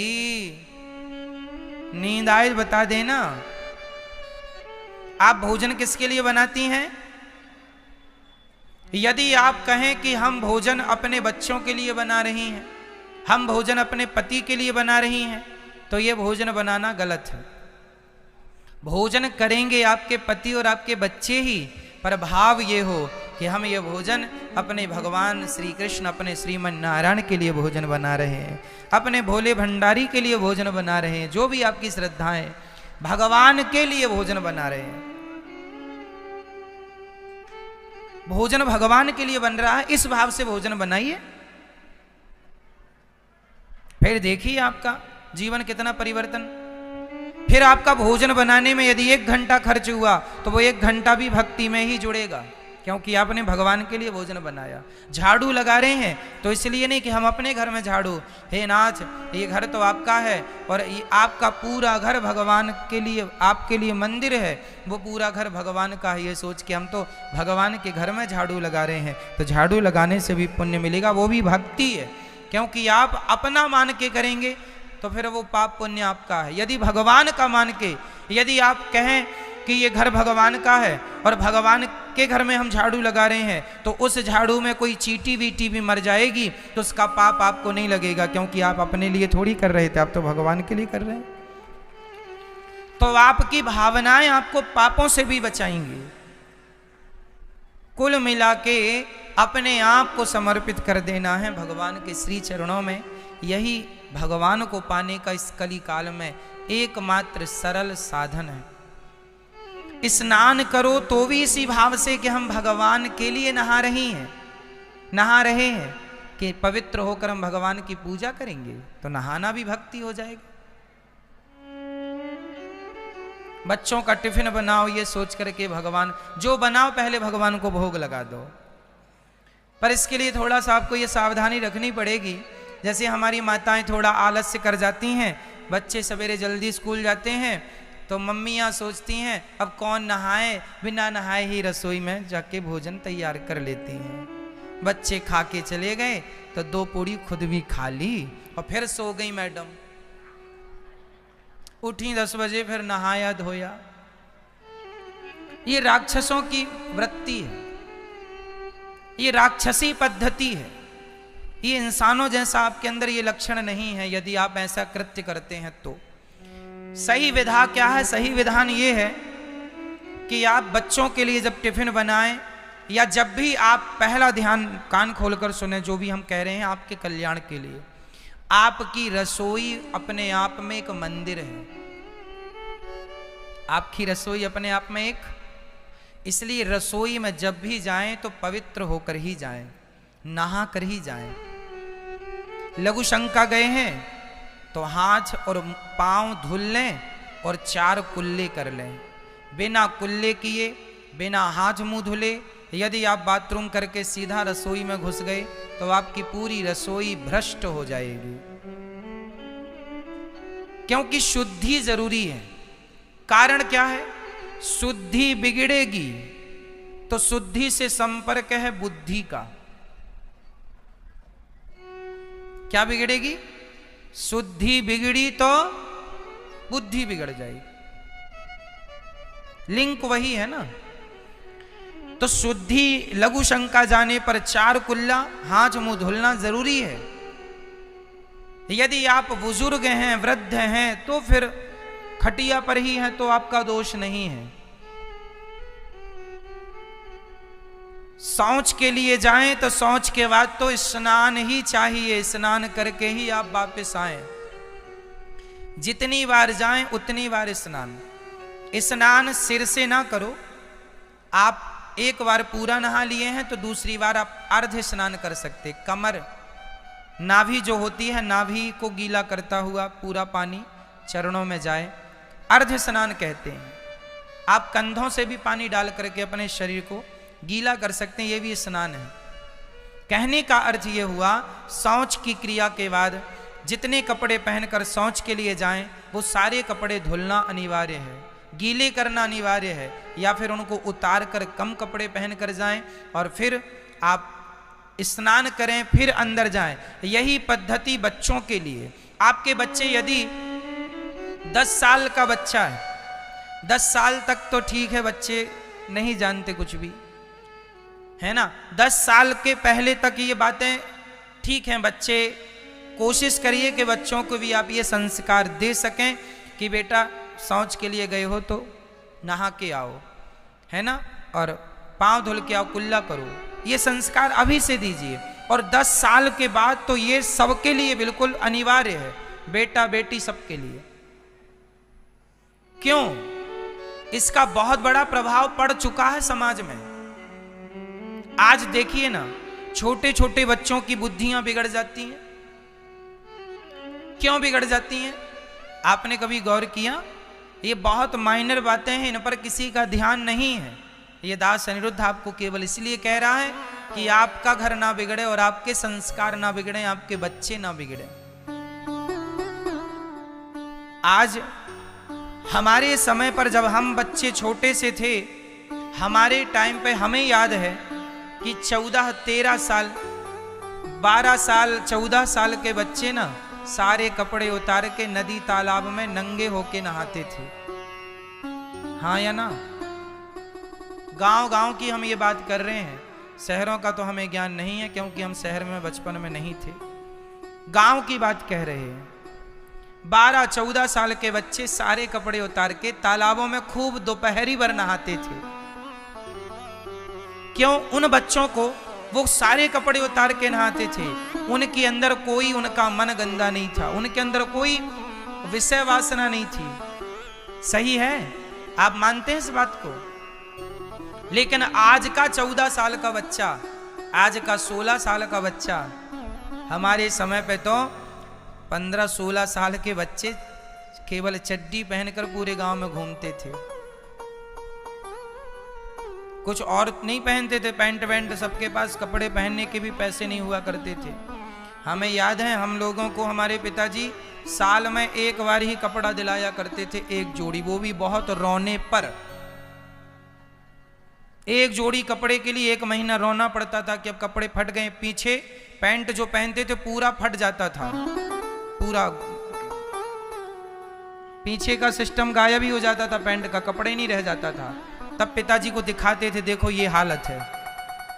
नींद आए बता देना, आप भोजन किसके लिए बनाती हैं? यदि आप कहें कि हम भोजन अपने बच्चों के लिए बना रही हैं, हम भोजन अपने पति के लिए बना रही हैं, तो यह भोजन बनाना गलत है। भोजन करेंगे आपके पति और आपके बच्चे ही, पर भाव ये हो कि हम ये भोजन अपने भगवान श्री कृष्ण, अपने श्रीमन नारायण के लिए भोजन बना रहे हैं, अपने भोले भंडारी के लिए भोजन बना रहे हैं, जो भी आपकी श्रद्धा है भगवान के लिए भोजन बना रहे हैं। भोजन भगवान के लिए बन रहा है, इस भाव से भोजन बनाइए, फिर देखिए आपका जीवन कितना परिवर्तन। फिर आपका भोजन बनाने में यदि 1 घंटा खर्च हुआ तो वो 1 घंटा भी भक्ति में ही जुड़ेगा, क्योंकि आपने भगवान के लिए भोजन बनाया। झाड़ू लगा रहे हैं तो इसलिए नहीं कि हम अपने घर में झाड़ू, हे नाथ ये घर तो आपका है और ये आपका पूरा घर भगवान के लिए, आपके लिए मंदिर है, वो पूरा घर भगवान का है, ये सोच के हम तो भगवान के घर में झाड़ू लगा रहे हैं। तो झाड़ू लगाने से भी पुण्य मिलेगा, वो भी भक्ति है, क्योंकि आप अपना मान के करेंगे तो फिर वो पाप पुण्य आपका है। यदि भगवान का मान के यदि आप कहें कि ये घर भगवान का है और भगवान के घर में हम झाड़ू लगा रहे हैं, तो उस झाड़ू में कोई चींटी वीटी भी मर जाएगी तो उसका पाप आपको नहीं लगेगा, क्योंकि आप अपने लिए थोड़ी कर रहे थे, आप तो भगवान के लिए कर रहे हैं। तो आपकी भावनाएं आपको पापों से भी बचाएंगी। कुल मिला के अपने आप को समर्पित कर देना है भगवान के श्री चरणों में। यही भगवान को पाने का इस कली काल में एकमात्र सरल साधन है। स्नान करो तो भी इसी भाव से कि हम भगवान के लिए नहा रहे हैं कि पवित्र होकर हम भगवान की पूजा करेंगे, तो नहाना भी भक्ति हो जाएगा। बच्चों का टिफिन बनाओ ये सोच करके भगवान, जो बनाओ पहले भगवान को भोग लगा दो, पर इसके लिए थोड़ा सा आपको ये सावधानी रखनी पड़ेगी। जैसे हमारी माताएं थोड़ा आलस्य कर जाती हैं, बच्चे सवेरे जल्दी स्कूल जाते हैं तो मम्मियाँ सोचती हैं अब कौन नहाए, बिना नहाए ही रसोई में जाके भोजन तैयार कर लेती हैं। बच्चे खा के चले गए तो 2 पूड़ी खुद भी खा ली और फिर सो गई मैडम। उठी 10 बजे, फिर नहाया धोया। ये राक्षसों की वृत्ति है, ये राक्षसी पद्धति है, ये इंसानों जैसा आपके अंदर ये लक्षण नहीं है। यदि आप ऐसा कृत्य करते हैं तो सही विधा क्या है? सही विधान ये है कि आप बच्चों के लिए जब टिफिन बनाएं या जब भी आप, पहला ध्यान कान खोलकर सुने, जो भी हम कह रहे हैं आपके कल्याण के लिए। आपकी रसोई अपने आप में एक मंदिर है, आपकी रसोई अपने आप में एक, इसलिए रसोई में जब भी जाएं तो पवित्र होकर ही जाएं, नहा कर ही जाएं। लघु शंका गए हैं तो हाथ और पांव धुल लें और 4 कुल्ले कर लें। बिना कुल्ले किए, बिना हाथ मुंह धुले यदि आप बाथरूम करके सीधा रसोई में घुस गए तो आपकी पूरी रसोई भ्रष्ट हो जाएगी, क्योंकि शुद्धि जरूरी है। कारण क्या है? शुद्धि बिगड़ेगी तो शुद्धि से संपर्क है बुद्धि का। क्या बिगड़ेगी? शुद्धि बिगड़ी तो बुद्धि बिगड़ जाएगी, लिंक वही है ना। तो शुद्धि, लघु शंका जाने पर 4 कुल्ला, हाथ मुंह धुलना जरूरी है। यदि आप बुजुर्ग हैं, वृद्ध हैं, तो फिर खटिया पर ही हैं तो आपका दोष नहीं है। शौच के लिए जाएं तो शौच के बाद तो स्नान ही चाहिए, स्नान करके ही आप वापस आएं। जितनी बार जाएं उतनी बार स्नान। स्नान सिर से ना करो, आप एक बार पूरा नहा लिए हैं तो दूसरी बार आप अर्ध स्नान कर सकते। कमर नाभि जो होती है, नाभि को गीला करता हुआ पूरा पानी चरणों में जाए, अर्ध स्नान कहते हैं। आप कंधों से भी पानी डाल करके अपने शरीर को गीला कर सकते हैं, ये भी स्नान है। कहने का अर्थ ये हुआ, शौच की क्रिया के बाद जितने कपड़े पहनकर शौच के लिए जाएं, वो सारे कपड़े धुलना अनिवार्य है, गीले करना अनिवार्य है, या फिर उनको उतार कर कम कपड़े पहन कर जाएं और फिर आप स्नान करें, फिर अंदर जाएं। यही पद्धति बच्चों के लिए। आपके बच्चे यदि 10 साल का बच्चा है, 10 साल तक तो ठीक है, बच्चे नहीं जानते कुछ भी, है ना। 10 साल के पहले तक ये बातें ठीक हैं। बच्चे कोशिश करिए कि बच्चों को भी आप ये संस्कार दे सकें कि बेटा शौच के लिए गए हो तो नहा के आओ, है ना, और पांव धुल के आओ, कुल्ला करो। ये संस्कार अभी से दीजिए। और 10 साल के बाद तो ये सबके लिए बिल्कुल अनिवार्य है, बेटा बेटी सबके लिए। क्यों? इसका बहुत बड़ा प्रभाव पड़ चुका है समाज में। आज देखिए ना, छोटे छोटे बच्चों की बुद्धियां बिगड़ जाती हैं। क्यों बिगड़ जाती हैं? आपने कभी गौर किया? ये बहुत माइनर बातें हैं, इन पर किसी का ध्यान नहीं है। ये दास अनिरुद्ध आपको केवल इसलिए कह रहा है कि आपका घर ना बिगड़े और आपके संस्कार ना बिगड़े, आपके बच्चे ना बिगड़े। आज हमारे समय पर जब हम बच्चे छोटे से थे, हमारे टाइम पे हमें याद है कि 14, 13 साल, 12 साल, 14 साल के बच्चे ना सारे कपड़े उतार के नदी तालाब में नंगे होके नहाते थे। हाँ या ना? गांव गांव की हम ये बात कर रहे हैं, शहरों का तो हमें ज्ञान नहीं है क्योंकि हम शहर में बचपन में नहीं थे। गांव की बात कह रहे हैं। 12, 14 साल के बच्चे सारे कपड़े उतार के तालाबों में खूब दोपहरी भर नहाते थे। क्यों? उन बच्चों को वो सारे कपड़े उतार के नहाते थे, उनके अंदर कोई उनका मन गंदा नहीं था, उनके अंदर कोई विषय वासना नहीं थी। सही है? आप मानते हैं इस बात को? लेकिन आज का 14 साल का बच्चा, आज का 16 साल का बच्चा, हमारे समय पे तो 15-16 साल के बच्चे केवल चड्डी पहनकर पूरे गांव में घूमते थे। कुछ और नहीं पहनते थे, पैंट वैंट, सबके पास कपड़े पहनने के भी पैसे नहीं हुआ करते थे। हमें याद है, हम लोगों को हमारे पिताजी साल में एक बार ही कपड़ा दिलाया करते थे, एक जोड़ी, वो भी बहुत रोने पर। एक जोड़ी कपड़े के लिए 1 महीना रोना पड़ता था कि अब कपड़े फट गए। पीछे पैंट जो पहनते थे पूरा फट जाता था, पूरा पीछे का सिस्टम गायब ही हो जाता था, पैंट का कपड़े नहीं रह जाता था। तब पिताजी को दिखाते थे, देखो ये हालत है।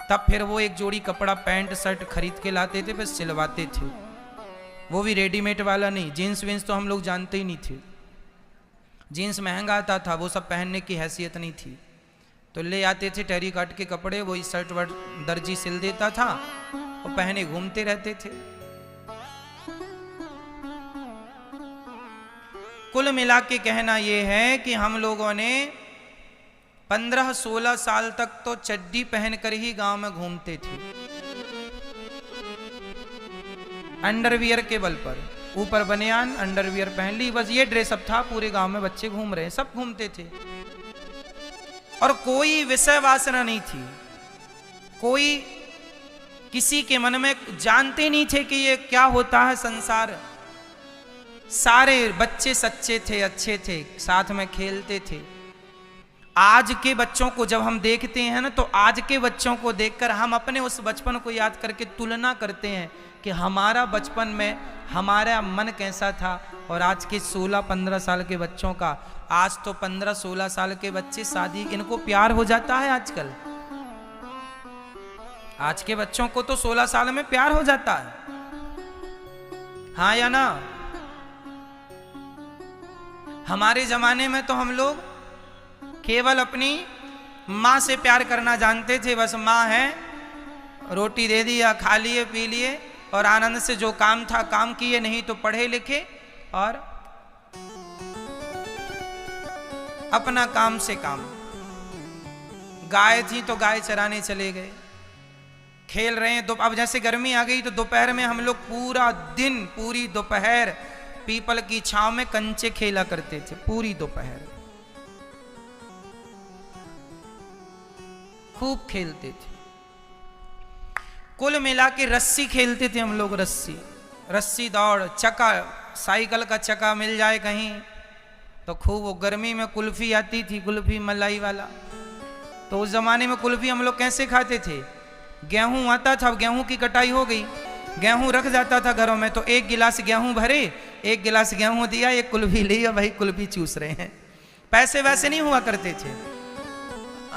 तब फिर वो एक जोड़ी कपड़ा, पैंट शर्ट खरीद के लाते थे, फिर सिलवाते थे। वो भी रेडीमेड वाला नहीं, जीन्स विन्स तो हम लोग जानते ही नहीं थे। जीन्स महंगा आता था, वो सब पहनने की हैसियत नहीं थी। तो ले आते थे टेरी काट के कपड़े, वही शर्ट वर्ट दर्जी सिल देता था और पहने घूमते रहते थे। कुल मिला के कहना ये है कि हम लोगों ने 15-16 साल तक तो चड्डी पहनकर ही गांव में घूमते थे, अंडरवियर के बल पर। ऊपर बनियान, अंडरवियर पहन ली, बस ये ड्रेसअप था। पूरे गांव में बच्चे घूम रहे हैं, सब घूमते थे और कोई विषय वासना नहीं थी। कोई किसी के मन में जानते नहीं थे कि ये क्या होता है संसार। सारे बच्चे सच्चे थे, अच्छे थे, साथ में खेलते थे। आज के बच्चों को जब हम देखते हैं ना, तो आज के बच्चों को देखकर हम अपने उस बचपन को याद करके तुलना करते हैं कि हमारा बचपन में हमारा मन कैसा था और आज के 16-15 साल के बच्चों का। आज तो 15-16 साल के बच्चे शादी, इनको प्यार हो जाता है आजकल। आज के बच्चों को तो 16 साल में प्यार हो जाता है। हाँ या ना? हमारे जमाने में तो हम लोग केवल अपनी माँ से प्यार करना जानते थे। बस माँ है, रोटी दे दिया, खा लिए, पी लिए और आनंद से जो काम था काम किए, नहीं तो पढ़े लिखे और अपना काम से काम। गाय थी तो गाय चराने चले गए, खेल रहे हैं। अब जैसे गर्मी आ गई तो दोपहर में हम लोग पूरा दिन, पूरी दोपहर पीपल की छांव में कंचे खेला करते थे, पूरी दोपहर खूब खेलते थे। कुल मिला के रस्सी खेलते थे हम लोग, रस्सी दौड़, चक्का, साइकिल का चक्का मिल जाए कहीं तो खूब। वो गर्मी में कुल्फी आती थी, कुल्फी मलाई वाला, तो उस जमाने में कुल्फी हम लोग कैसे खाते थे? गेहूं आता था, गेहूं की कटाई हो गई, गेहूं रख जाता था घरों में, तो एक गिलास गेहूं भरे, एक गिलास गेहूं दिया, एक कुल्फी लिया, भाई कुल्फी चूस रहे हैं। पैसे वैसे नहीं हुआ करते थे।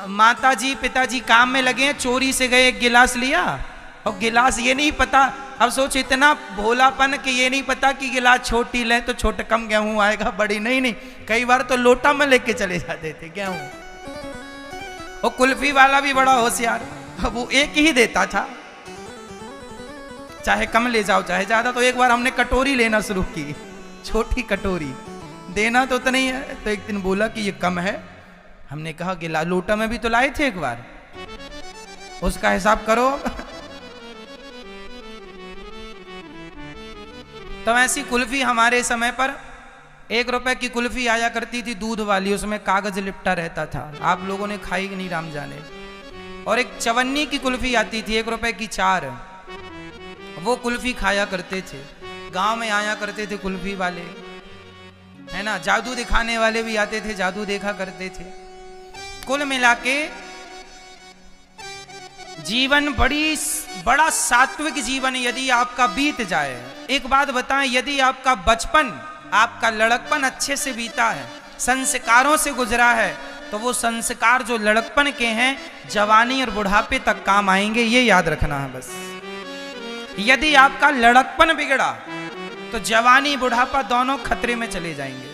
माताजी पिताजी काम में लगे हैं, चोरी से गए, एक गिलास लिया, और गिलास ये नहीं पता, अब सोच इतना भोलापन कि ये नहीं पता कि गिलास छोटी लें तो छोटे कम गेहूं आएगा, बड़ी नहीं, कई बार तो लोटा में लेके चले जाते थे गेहूं। और कुल्फी वाला भी बड़ा होशियार, वो एक ही देता था, चाहे कम ले जाओ चाहे ज्यादा। तो एक बार हमने कटोरी लेना शुरू की, छोटी कटोरी, देना तो उतना ही है। तो एक दिन बोला कि ये कम है, हमने कहा कि लोटा में भी तो लाए थे एक बार, उसका हिसाब करो। तो ऐसी कुल्फी हमारे समय पर 1 रुपए की कुल्फी आया करती थी, दूध वाली, उसमें कागज लिपटा रहता था, आप लोगों ने खाई कि नहीं राम जाने। और एक चवन्नी की कुल्फी आती थी, 1 रुपए की 4, वो कुल्फी खाया करते थे। गांव में आया करते थे कुल्फी वाले, है ना, जादू दिखाने वाले भी आते थे, जादू देखा करते थे। कुल मिला के जीवन बड़ा सात्विक जीवन यदि आपका बीत जाए। एक बात बताएं, यदि आपका बचपन, आपका लड़कपन अच्छे से बीता है, संस्कारों से गुजरा है, तो वो संस्कार जो लड़कपन के हैं जवानी और बुढ़ापे तक काम आएंगे, ये याद रखना है बस। यदि आपका लड़कपन बिगड़ा तो जवानी बुढ़ापा दोनों खतरे में चले जाएंगे,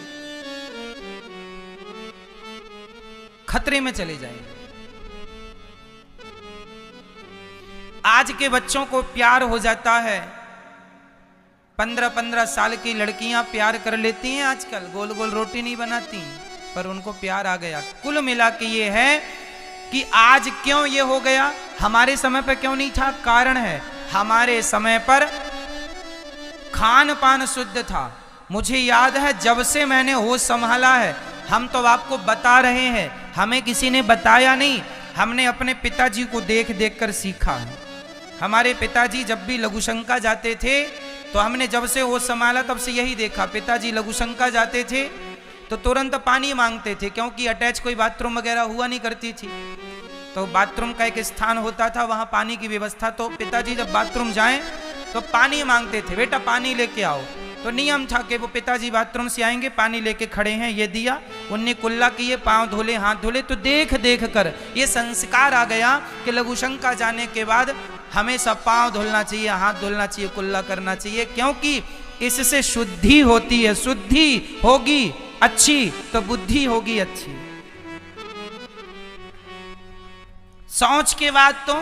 खतरे में चले जाएंगे। आज के बच्चों को प्यार हो जाता है, 15-15 साल की लड़कियां प्यार कर लेती हैं आजकल, गोल गोल रोटी नहीं बनाती, पर उनको प्यार आ गया। कुल मिला के ये है कि आज क्यों ये हो गया, हमारे समय पर क्यों नहीं था? कारण है, हमारे समय पर खान पान शुद्ध था। मुझे याद है जब से मैंने होश संभाला है, हम तो आपको बता रहे हैं, हमें किसी ने बताया नहीं, हमने अपने पिताजी को देख देख कर सीखा है। हमारे पिताजी जब भी लघुशंका जाते थे, तो हमने जब से होश संभाला तब से यही देखा, पिताजी लघुशंका जाते थे तो तुरंत पानी मांगते थे, क्योंकि अटैच कोई बाथरूम वगैरह हुआ नहीं करती थी, तो बाथरूम का एक स्थान होता था, वहां पानी की व्यवस्था। तो पिताजी जब बाथरूम जाएं तो पानी मांगते थे, बेटा पानी लेके आओ। तो नियम था कि वो पिताजी बाथरूम से आएंगे, पानी लेके खड़े हैं, ये दिया, उन्हें कुल्ला किए, पांव धोले, हाथ धोले। तो देख देख कर ये संस्कार आ गया कि लघुशंका जाने के बाद हमेशा पांव धुलना चाहिए, हाथ धुलना चाहिए, कुल्ला करना चाहिए, क्योंकि इससे शुद्धि होती है। शुद्धि होगी अच्छी तो बुद्धि होगी अच्छी। शौच के बाद तो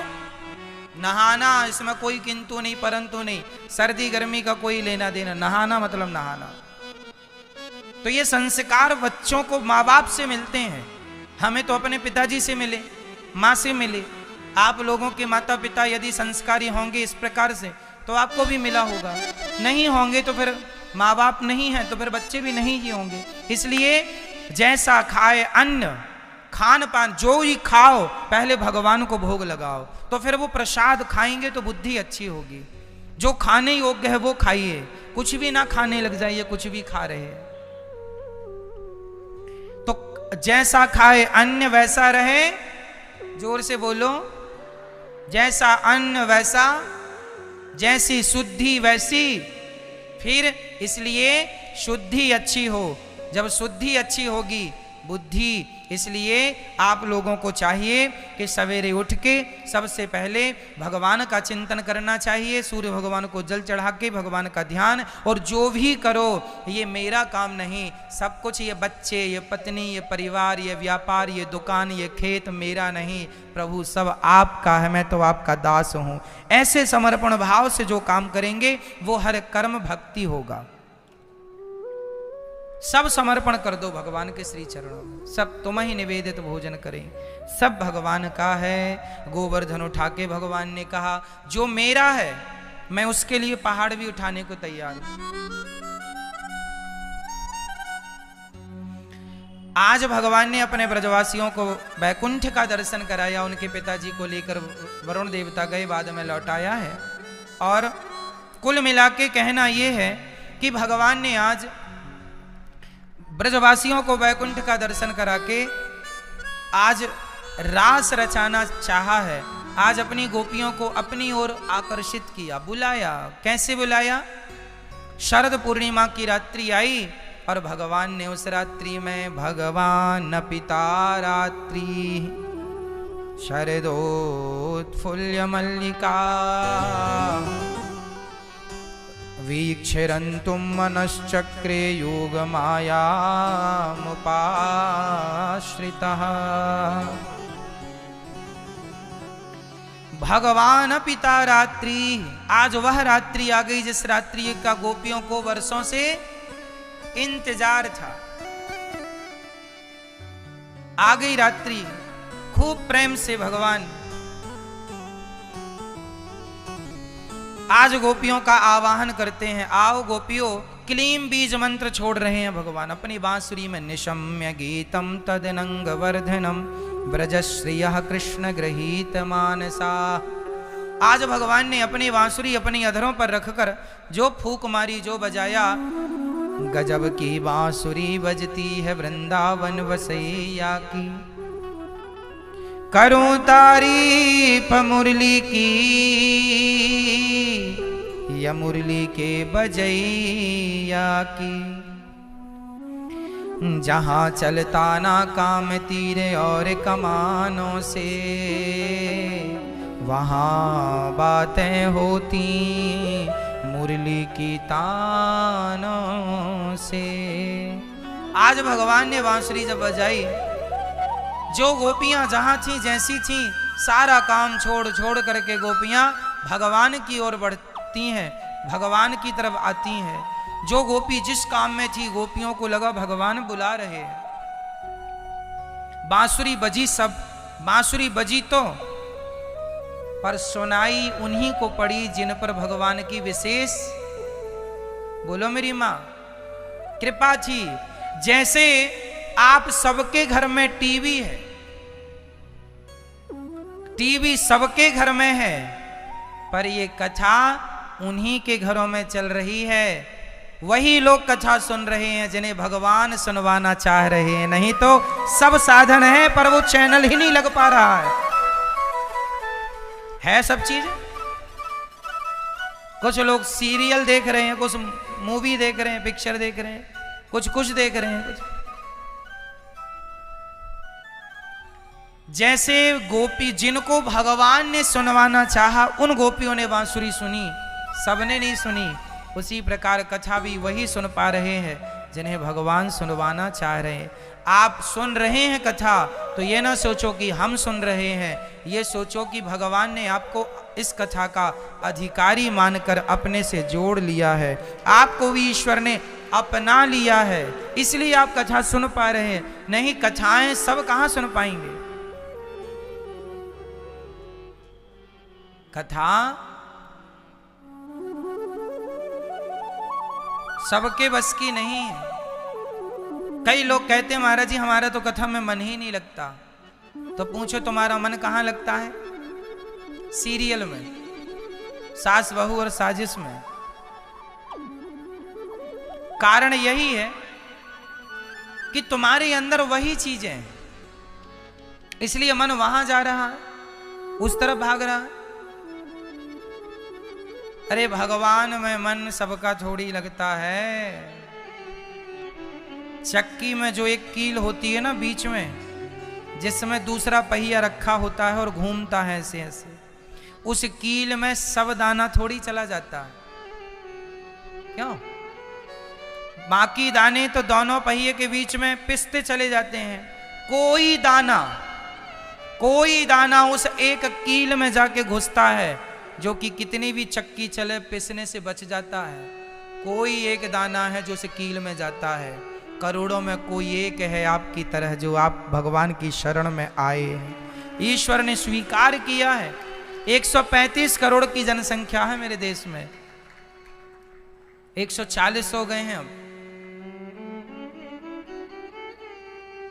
नहाना, इसमें कोई किंतु नहीं परंतु नहीं, सर्दी गर्मी का कोई लेना देना, नहाना मतलब नहाना। तो ये संस्कार बच्चों को माँ बाप से मिलते हैं। हमें तो अपने पिताजी से मिले, माँ से मिले। आप लोगों के माता पिता यदि संस्कारी होंगे इस प्रकार से तो आपको भी मिला होगा, नहीं होंगे तो फिर माँ बाप नहीं है तो फिर बच्चे भी नहीं ही होंगे। इसलिए जैसा खाए अन्न, खान पान जो ही खाओ पहले भगवान को भोग लगाओ, तो फिर वो प्रसाद खाएंगे तो बुद्धि अच्छी होगी। जो खाने योग्य है वो खाइए, कुछ भी ना खाने लग जाइए, कुछ भी खा रहे हैं। तो जैसा खाए अन्न वैसा रहे, जोर से बोलो, जैसा अन्न वैसा, जैसी शुद्धि वैसी। फिर इसलिए शुद्धि अच्छी हो, जब शुद्धि अच्छी होगी बुद्धि, इसलिए आप लोगों को चाहिए कि सवेरे उठ के सबसे पहले भगवान का चिंतन करना चाहिए, सूर्य भगवान को जल चढ़ा के भगवान का ध्यान। और जो भी करो ये मेरा काम नहीं, सब कुछ ये बच्चे, ये पत्नी, ये परिवार, ये व्यापार, ये दुकान, ये खेत मेरा नहीं, प्रभु सब आपका है, मैं तो आपका दास हूँ। ऐसे समर्पण भाव से जो काम करेंगे वो हर कर्म भक्ति होगा। सब समर्पण कर दो भगवान के श्री चरणों में, सब तुम ही निवेदित भोजन करें, सब भगवान का है। गोवर्धन उठा के भगवान ने कहा जो मेरा है मैं उसके लिए पहाड़ भी उठाने को तैयार हूं। आज भगवान ने अपने ब्रजवासियों को वैकुंठ का दर्शन कराया, उनके पिताजी को लेकर वरुण देवता गए, बाद में लौटाया है। और कुल मिला के कहना यह है कि भगवान ने आज ब्रजवासियों को वैकुंठ का दर्शन करा के आज रास रचाना चाहा है। आज अपनी गोपियों को अपनी ओर आकर्षित किया, बुलाया। कैसे बुलाया? शरद पूर्णिमा की रात्रि आई और भगवान ने उस रात्रि में भगवान पिता रात्रि शरदोत्फुल्य मल्लिका वीक्षरन्तुं मनश्चक्रे योगमायामुपाश्रितः। भगवान पिता रात्रि, आज वह रात्रि आ गई जिस रात्रि का गोपियों को वर्षों से इंतजार था। आ गई रात्रि, खूब प्रेम से भगवान आज गोपियों का आवाहन करते हैं। आओ गोपियों, क्लीम बीज मंत्र छोड़ रहे हैं भगवान अपनी बांसुरी में। निशम्य गीतम तदनंग वर्धनम ब्रजश्रियः कृष्ण गृहीत मानसा। आज भगवान ने अपनी बांसुरी अपनी अधरों पर रखकर जो फूक मारी, जो बजाया, गजब की बांसुरी बजती है वृंदावन वसैया की। करूं तारीफ मुरली की, या मुरली के बजैया की। जहां चलता ना काम तीर और कमानों से, वहां बातें होती मुरली की तानों से। आज भगवान ने बांसुरी जब बजाई, जो गोपियां जहां थी जैसी थी, सारा काम छोड़ छोड़ करके गोपियां भगवान की ओर बढ़ती हैं, भगवान की तरफ आती हैं। जो गोपी जिस काम में थी, गोपियों को लगा भगवान बुला रहे हैं। बांसुरी बजी, सब बांसुरी बजी तो, पर सुनाई उन्हीं को पड़ी जिन पर भगवान की विशेष, बोलो मेरी मां, कृपा थी। जैसे आप सबके घर में टीवी है, टीवी सबके घर में है, पर ये कथा उन्हीं के घरों में चल रही है। वही लोग कथा सुन रहे हैं जिन्हें भगवान सुनवाना चाह रहे हैं। नहीं तो सब साधन है पर वो चैनल ही नहीं लग पा रहा है सब चीज। कुछ लोग सीरियल देख रहे हैं, कुछ मूवी देख रहे हैं, पिक्चर देख रहे हैं, कुछ देख रहे हैं कुछ। जैसे गोपी जिनको भगवान ने सुनवाना चाहा, उन गोपियों ने बांसुरी सुनी, सबने नहीं सुनी। उसी प्रकार कथा भी वही सुन पा रहे हैं जिन्हें भगवान सुनवाना चाह रहे हैं। आप सुन रहे हैं कथा तो ये ना सोचो कि हम सुन रहे हैं, ये सोचो कि भगवान ने आपको इस कथा का अधिकारी मानकर अपने से जोड़ लिया है। आपको भी ईश्वर ने अपना लिया है, इसलिए आप कथा सुन पा रहे हैं। नहीं, कथाएं सब कहां सुन पाएंगे। कथा सबके बस की नहीं है। कई लोग कहते हैं महाराज जी हमारा तो कथा में मन ही नहीं लगता। तो पूछो तुम्हारा मन कहाँ लगता है? सीरियल में, सास बहू और साजिश में। कारण यही है कि तुम्हारे अंदर वही चीजें हैं, इसलिए मन वहां जा रहा है, उस तरफ भाग रहा है। अरे भगवान में मन सबका थोड़ी लगता है। चक्की में जो एक कील होती है ना बीच में, जिसमें दूसरा पहिया रखा होता है और घूमता है ऐसे ऐसे, उस कील में सब दाना थोड़ी चला जाता है। क्यों? बाकी दाने तो दोनों पहिए के बीच में पिसते चले जाते हैं। कोई दाना उस एक कील में जाके घुसता है, जो कि कितनी भी चक्की चले पिसने से बच जाता है। कोई एक दाना है जो उस कील में जाता है। करोड़ों में कोई एक है आपकी तरह जो आप भगवान की शरण में आए हैं। ईश्वर ने स्वीकार किया है। 135 करोड़ की जनसंख्या है मेरे देश में, 140 हो गए हैं अब।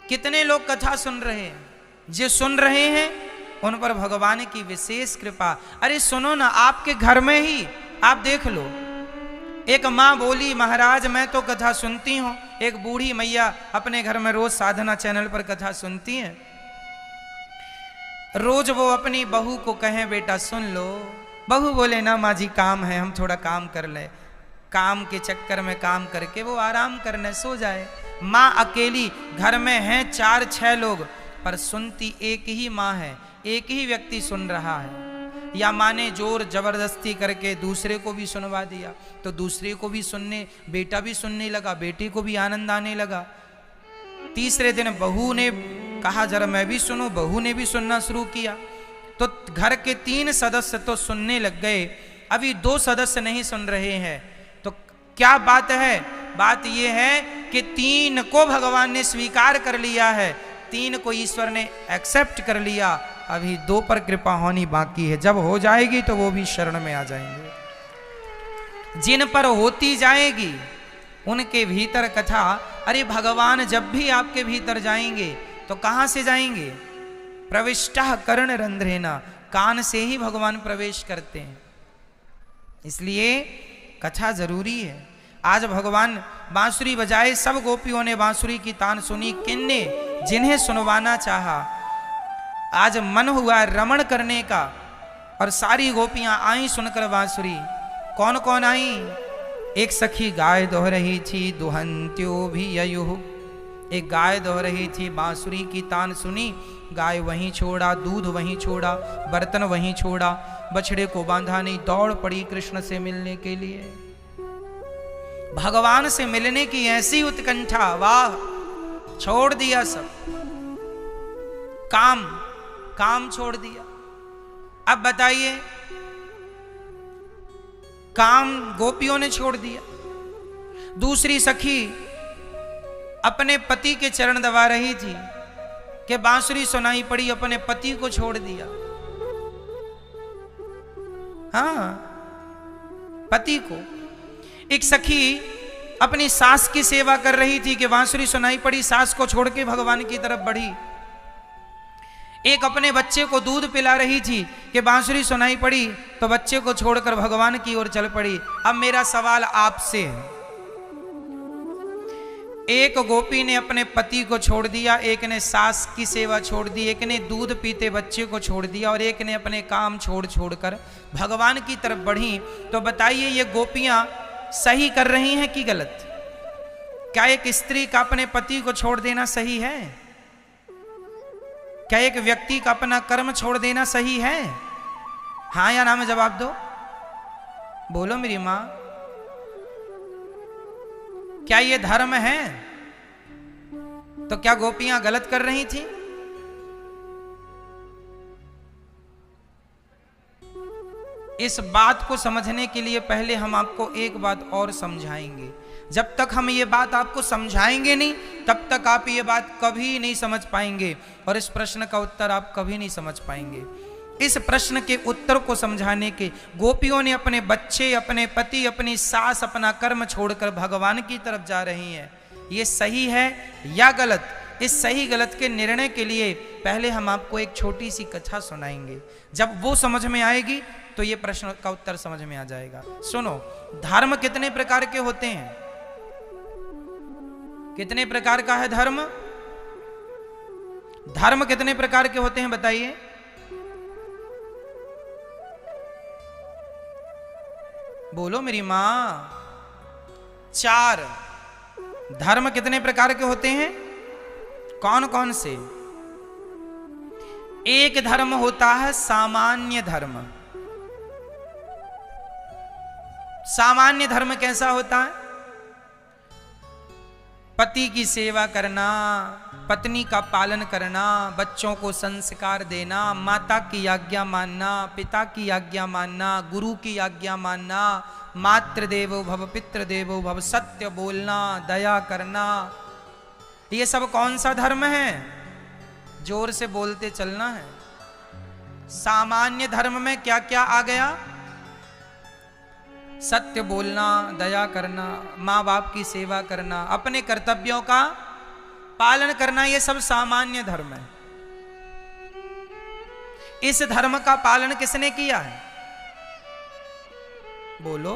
कितने लोग कथा सुन रहे हैं? जो सुन रहे हैं उन पर भगवान की विशेष कृपा। अरे सुनो ना, आपके घर में ही आप देख लो, एक माँ बोली महाराज मैं तो कथा सुनती हूँ। एक बूढ़ी मैया अपने घर में रोज साधना चैनल पर कथा सुनती हैं। रोज वो अपनी बहू को कहें बेटा सुन लो, बहू बोले ना माँ जी काम है, हम थोड़ा काम कर ले। काम के चक्कर में काम करके वो आराम करने सो जाए। माँ अकेली घर में हैं 4-6 लोग, पर सुनती एक ही माँ है, एक ही व्यक्ति सुन रहा है। या माँ ने जोर जबरदस्ती करके दूसरे को भी सुनवा दिया, तो दूसरे को भी सुनने, बेटा भी सुनने लगा, बेटी को भी आनंद आने लगा। तीसरे दिन बहू ने कहा जरा मैं भी सुनूं, बहू ने भी सुनना शुरू किया। तो घर के 3 सदस्य तो सुनने लग गए, अभी 2 सदस्य नहीं सुन रहे हैं। तो क्या बात है? बात यह है कि 3 को भगवान ने स्वीकार कर लिया है, 3 को ईश्वर ने एक्सेप्ट कर लिया। अभी 2 पर कृपा होनी बाकी है, जब हो जाएगी तो वो भी शरण में आ जाएंगे। जिन पर होती जाएगी उनके भीतर कथा। अरे भगवान जब भी आपके भीतर जाएंगे तो कहां से जाएंगे? प्रविष्टः कर्ण रंध्रेना, कान से ही भगवान प्रवेश करते हैं। इसलिए कथा जरूरी है। आज भगवान बांसुरी बजाए, सब गोपियों ने बांसुरी की तान सुनी, किन्ने जिन्हें सुनवाना चाहा। आज मन हुआ रमण करने का, और सारी गोपियां आई सुनकर बांसुरी। कौन कौन आई? एक सखी गाय दोह रही थी, दुहंत्यो भी ययुः। एक गाय दोह रही थी, बांसुरी की तान सुनी, गाय वहीं छोड़ा, दूध वहीं छोड़ा, बर्तन वहीं छोड़ा, बछड़े को बांधा नहीं, दौड़ पड़ी कृष्ण से मिलने के लिए। भगवान से मिलने की ऐसी उत्कंठा, वाह! छोड़ दिया सब, काम छोड़ दिया। अब बताइए, काम गोपियों ने छोड़ दिया। दूसरी सखी अपने पति के चरण दबा रही थी कि बांसुरी सुनाई पड़ी, अपने पति को छोड़ दिया। हाँ, पति को। एक सखी अपनी सास की सेवा कर रही थी कि बांसुरी सुनाई पड़ी, सास को छोड़ के भगवान की तरफ बढ़ी। एक अपने बच्चे को दूध पिला रही थी कि बांसुरी सुनाई पड़ी, तो बच्चे को छोड़कर भगवान की ओर चल पड़ी। अब मेरा सवाल आपसे है, एक गोपी ने अपने पति को छोड़ दिया, एक ने सास की सेवा छोड़ दी, एक ने दूध पीते बच्चे को छोड़ दिया, और एक ने अपने काम छोड़कर भगवान की तरफ बढ़ी। तो बताइए, ये गोपियां सही कर रही हैं कि गलत? क्या एक स्त्री का अपने पति को छोड़ देना सही है? क्या एक व्यक्ति का अपना कर्म छोड़ देना सही है? हाँ या ना में जवाब दो। बोलो मेरी मां, क्या ये धर्म है? तो क्या गोपियां गलत कर रही थी? इस बात को समझने के लिए पहले हम आपको एक बात और समझाएंगे। जब तक हम ये बात आपको समझाएंगे नहीं, तब तक आप ये बात कभी नहीं समझ पाएंगे, और इस प्रश्न का उत्तर आप कभी नहीं समझ पाएंगे। इस प्रश्न के उत्तर को समझाने के गोपियों ने अपने बच्चे, अपने पति, अपनी सास, अपना कर्म छोड़कर भगवान की तरफ जा रही हैं। ये सही है या गलत? इस सही गलत के निर्णय के लिए पहले हम आपको एक छोटी सी कथा सुनाएंगे। जब वो समझ में आएगी तो ये प्रश्न का उत्तर समझ में आ जाएगा। सुनो, धर्म कितने प्रकार के होते हैं? कितने प्रकार का है धर्म? धर्म कितने प्रकार के होते हैं बताइए? बोलो मेरी मां। 4। धर्म कितने प्रकार के होते हैं? कौन कौन से? एक धर्म होता है सामान्य धर्म। सामान्य धर्म कैसा होता है? पति की सेवा करना, पत्नी का पालन करना, बच्चों को संस्कार देना, माता की आज्ञा मानना, पिता की आज्ञा मानना, गुरु की आज्ञा मानना, मातृदेवो भव पितृदेवो भव, सत्य बोलना, दया करना, ये सब कौन सा धर्म है? जोर से बोलते चलना है। सामान्य धर्म में क्या क्या आ गया? सत्य बोलना, दया करना, माँ बाप की सेवा करना, अपने कर्तव्यों का पालन करना, ये सब सामान्य धर्म है। इस धर्म का पालन किसने किया है? बोलो,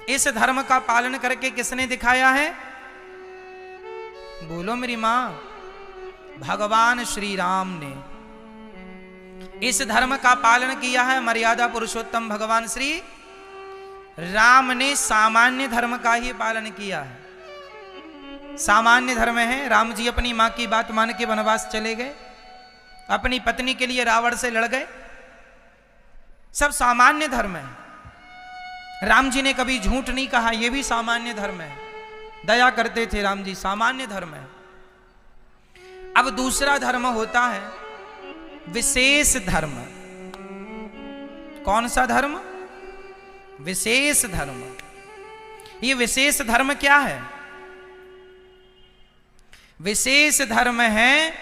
इस धर्म का पालन करके किसने दिखाया है? बोलो मेरी मां। भगवान श्री राम ने इस धर्म का पालन किया है। मर्यादा पुरुषोत्तम भगवान श्री राम ने सामान्य धर्म का ही पालन किया है। सामान्य धर्म है, राम जी अपनी मां की बात मान के वनवास चले गए, अपनी पत्नी के लिए रावण से लड़ गए, सब सामान्य धर्म है। राम जी ने कभी झूठ नहीं कहा, यह भी सामान्य धर्म है। दया करते थे राम जी, सामान्य धर्म है। अब दूसरा धर्म होता है विशेष धर्म। कौन सा धर्म? विशेष धर्म। ये विशेष धर्म क्या है? विशेष धर्म है,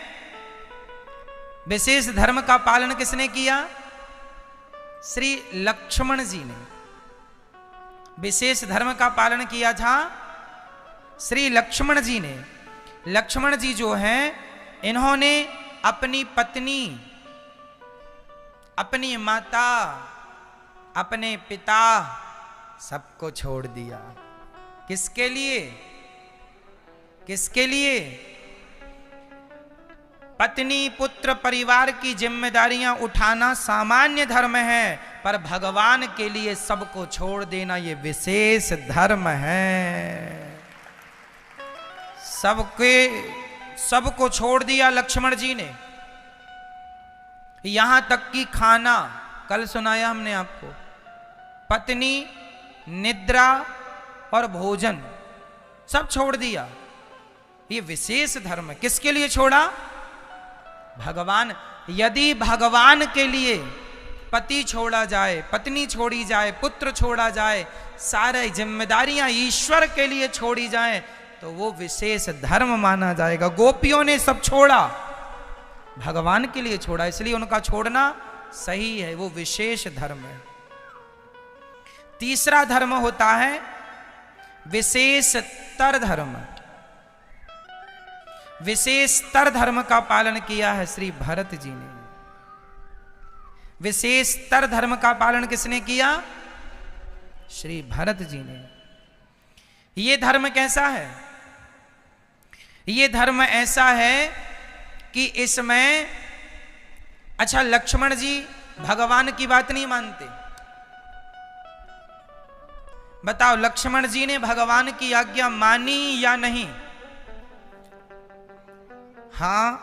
विशेष धर्म का पालन किसने किया? श्री लक्ष्मण जी ने विशेष धर्म का पालन किया था। श्री लक्ष्मण जी ने, लक्ष्मण जी जो हैं, इन्होंने अपनी पत्नी, अपनी माता, अपने पिता सबको छोड़ दिया। किसके लिए? किसके लिए? पत्नी, पुत्र, परिवार की जिम्मेदारियां उठाना सामान्य धर्म है, पर भगवान के लिए सबको छोड़ देना ये विशेष धर्म है। सबको छोड़ दिया लक्ष्मण जी ने। यहां तक कि खाना, कल सुनाया हमने आपको, पत्नी, निद्रा और भोजन सब छोड़ दिया। ये विशेष धर्म है। किसके लिए छोड़ा? भगवान। यदि भगवान के लिए पति छोड़ा जाए, पत्नी छोड़ी जाए, पुत्र छोड़ा जाए, सारे जिम्मेदारियां ईश्वर के लिए छोड़ी जाए, तो वो विशेष धर्म माना जाएगा। गोपियों ने सब छोड़ा, भगवान के लिए छोड़ा, इसलिए उनका छोड़ना सही है, वो विशेष धर्म है। तीसरा धर्म होता है विशेषतर धर्म। विशेषतर धर्म का पालन किया है श्री भरत जी ने। विशेषतर धर्म का पालन किसने किया? श्री भरत जी ने। ये धर्म कैसा है? ये धर्म ऐसा है कि इसमें, अच्छा, लक्ष्मण जी भगवान की बात नहीं मानते। बताओ, लक्ष्मण जी ने भगवान की आज्ञा मानी या नहीं? हां,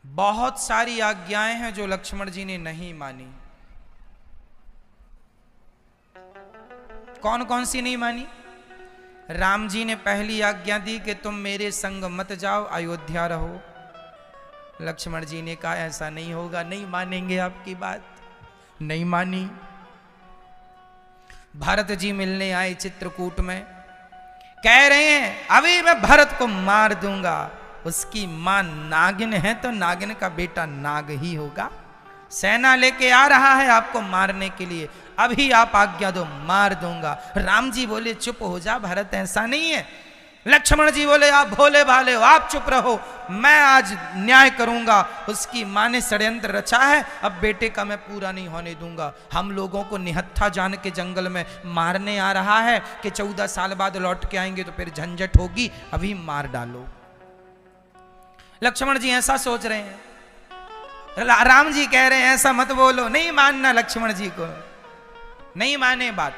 बहुत सारी आज्ञाएं हैं जो लक्ष्मण जी ने नहीं मानी। कौन कौन सी नहीं मानी? राम जी ने पहली आज्ञा दी कि तुम मेरे संग मत जाओ, अयोध्या रहो। लक्ष्मण जी ने कहा ऐसा नहीं होगा, नहीं मानेंगे आपकी बात, नहीं मानी। भरत जी मिलने आए चित्रकूट में, कह रहे हैं अभी मैं भरत को मार दूंगा। उसकी मां नागिन है तो नागिन का बेटा नाग ही होगा। सेना लेके आ रहा है आपको मारने के लिए, अभी आप आज्ञा दो, मार दूंगा। राम जी बोले चुप हो जा भरत, ऐसा नहीं है। लक्ष्मण जी बोले आप भोले भाले हो, आप चुप रहो, मैं आज न्याय करूंगा। उसकी मां ने षड्यंत्र रचा है, अब बेटे का मैं पूरा नहीं होने दूंगा। हम लोगों को निहत्था जान के जंगल में मारने आ रहा है कि 14 साल बाद लौट के आएंगे तो फिर झंझट होगी, अभी मार डालो। लक्ष्मण जी ऐसा सोच रहे हैं। राम जी कह रहे हैं ऐसा मत बोलो, नहीं मानना लक्ष्मण जी को, नहीं माने बात,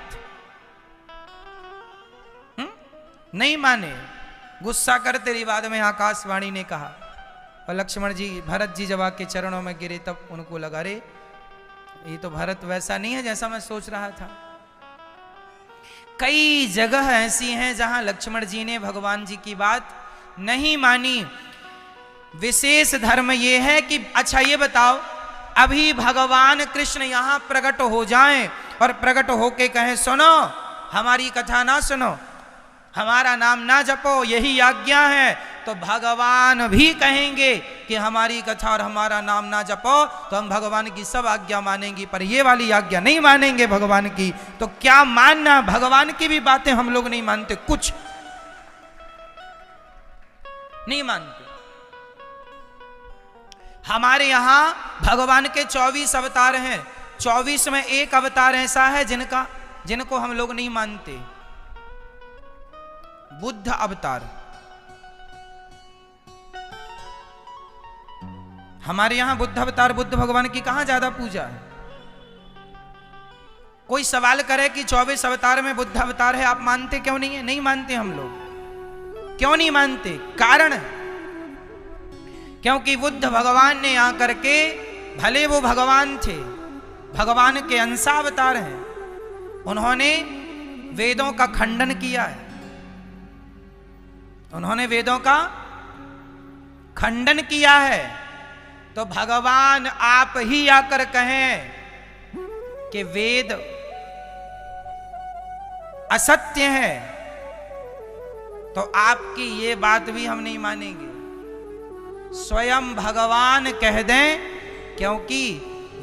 नहीं माने। गुस्सा करते ही बाद में आकाशवाणी ने कहा, और लक्ष्मण जी, भरत जी जब आके चरणों में गिरे तब उनको लगा रे ये तो भरत वैसा नहीं है जैसा मैं सोच रहा था। कई जगह ऐसी हैं जहां लक्ष्मण जी ने भगवान जी की बात नहीं मानी। विशेष धर्म यह है कि अच्छा ये बताओ, अभी भगवान कृष्ण यहां प्रकट हो जाएं और प्रकट होके कहें सुनो हमारी कथा ना सुनो, हमारा नाम ना जपो, यही आज्ञा है, तो भगवान भी कहेंगे कि हमारी कथा और हमारा नाम ना जपो, तो हम भगवान की सब आज्ञा मानेंगी, पर ये वाली आज्ञा नहीं मानेंगे भगवान की। तो क्या मानना, भगवान की भी बातें हम लोग नहीं मानते, कुछ नहीं मानते। हमारे यहां भगवान के 24 अवतार हैं, 24 में एक अवतार ऐसा है जिनको हम लोग नहीं मानते, बुद्ध अवतार। हमारे यहां बुद्ध अवतार, बुद्ध भगवान की कहां ज्यादा पूजा है। कोई सवाल करे कि 24 अवतार में बुद्ध अवतार है, आप मानते क्यों नहीं है? नहीं मानते हम लोग। क्यों नहीं मानते? कारण है, क्योंकि बुद्ध भगवान ने आकर के, भले वो भगवान थे, भगवान के अंशावतार हैं, उन्होंने वेदों का खंडन किया है, उन्होंने वेदों का खंडन किया है। तो भगवान आप ही आकर कहें कि वेद असत्य है, तो आपकी ये बात भी हम नहीं मानेंगे। स्वयं भगवान कह दें, क्योंकि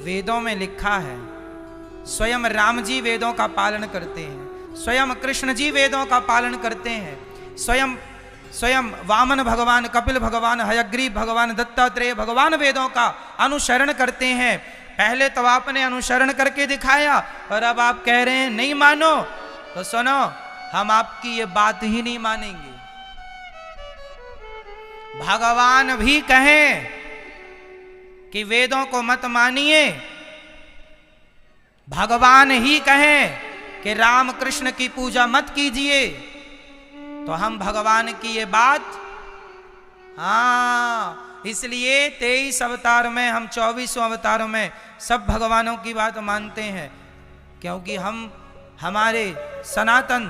वेदों में लिखा है, स्वयं राम जी वेदों का पालन करते हैं, स्वयं कृष्ण जी वेदों का पालन करते हैं, स्वयं वामन भगवान, कपिल भगवान, हयग्रीव भगवान, दत्तात्रेय भगवान वेदों का अनुसरण करते हैं। पहले तो आपने अनुसरण करके दिखाया, और अब आप कह रहे हैं नहीं मानो, तो सुनो, हम आपकी ये बात ही नहीं मानेंगे। भगवान भी कहें कि वेदों को मत मानिए, भगवान ही कहें कि राम कृष्ण की पूजा मत कीजिए, तो हम भगवान की ये बात, हाँ, इसलिए 23 अवतार में, हम 24 अवतारों में सब भगवानों की बात मानते हैं, क्योंकि हम, हमारे सनातन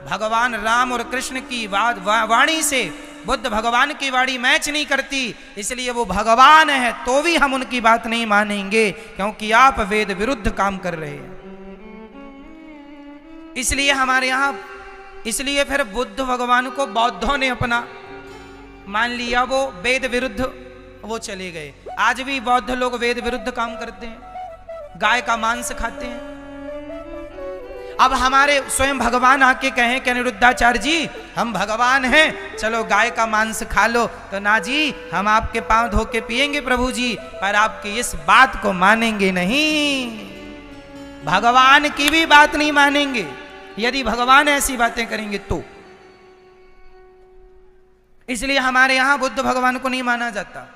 भगवान राम और कृष्ण की वाणी से बुद्ध भगवान की वाणी मैच नहीं करती, इसलिए वो भगवान है तो भी हम उनकी बात नहीं मानेंगे, क्योंकि आप वेद विरुद्ध काम कर रहे हैं। इसलिए हमारे यहां, इसलिए फिर बुद्ध भगवान को बौद्धों ने अपना मान लिया, वो वेद विरुद्ध वो चले गए। आज भी बौद्ध लोग वेद विरुद्ध काम करते हैं, गाय का मांस खाते हैं। अब हमारे स्वयं भगवान आके कहें कि अनिरुद्धाचार्य जी हम भगवान हैं, चलो गाय का मांस खा लो, तो ना जी, हम आपके पांव धो के पिएंगे प्रभु जी, पर आपकी इस बात को मानेंगे नहीं, भगवान की भी बात नहीं मानेंगे। यदि भगवान ऐसी बातें करेंगे तो, इसलिए हमारे यहां बुद्ध भगवान को नहीं माना जाता।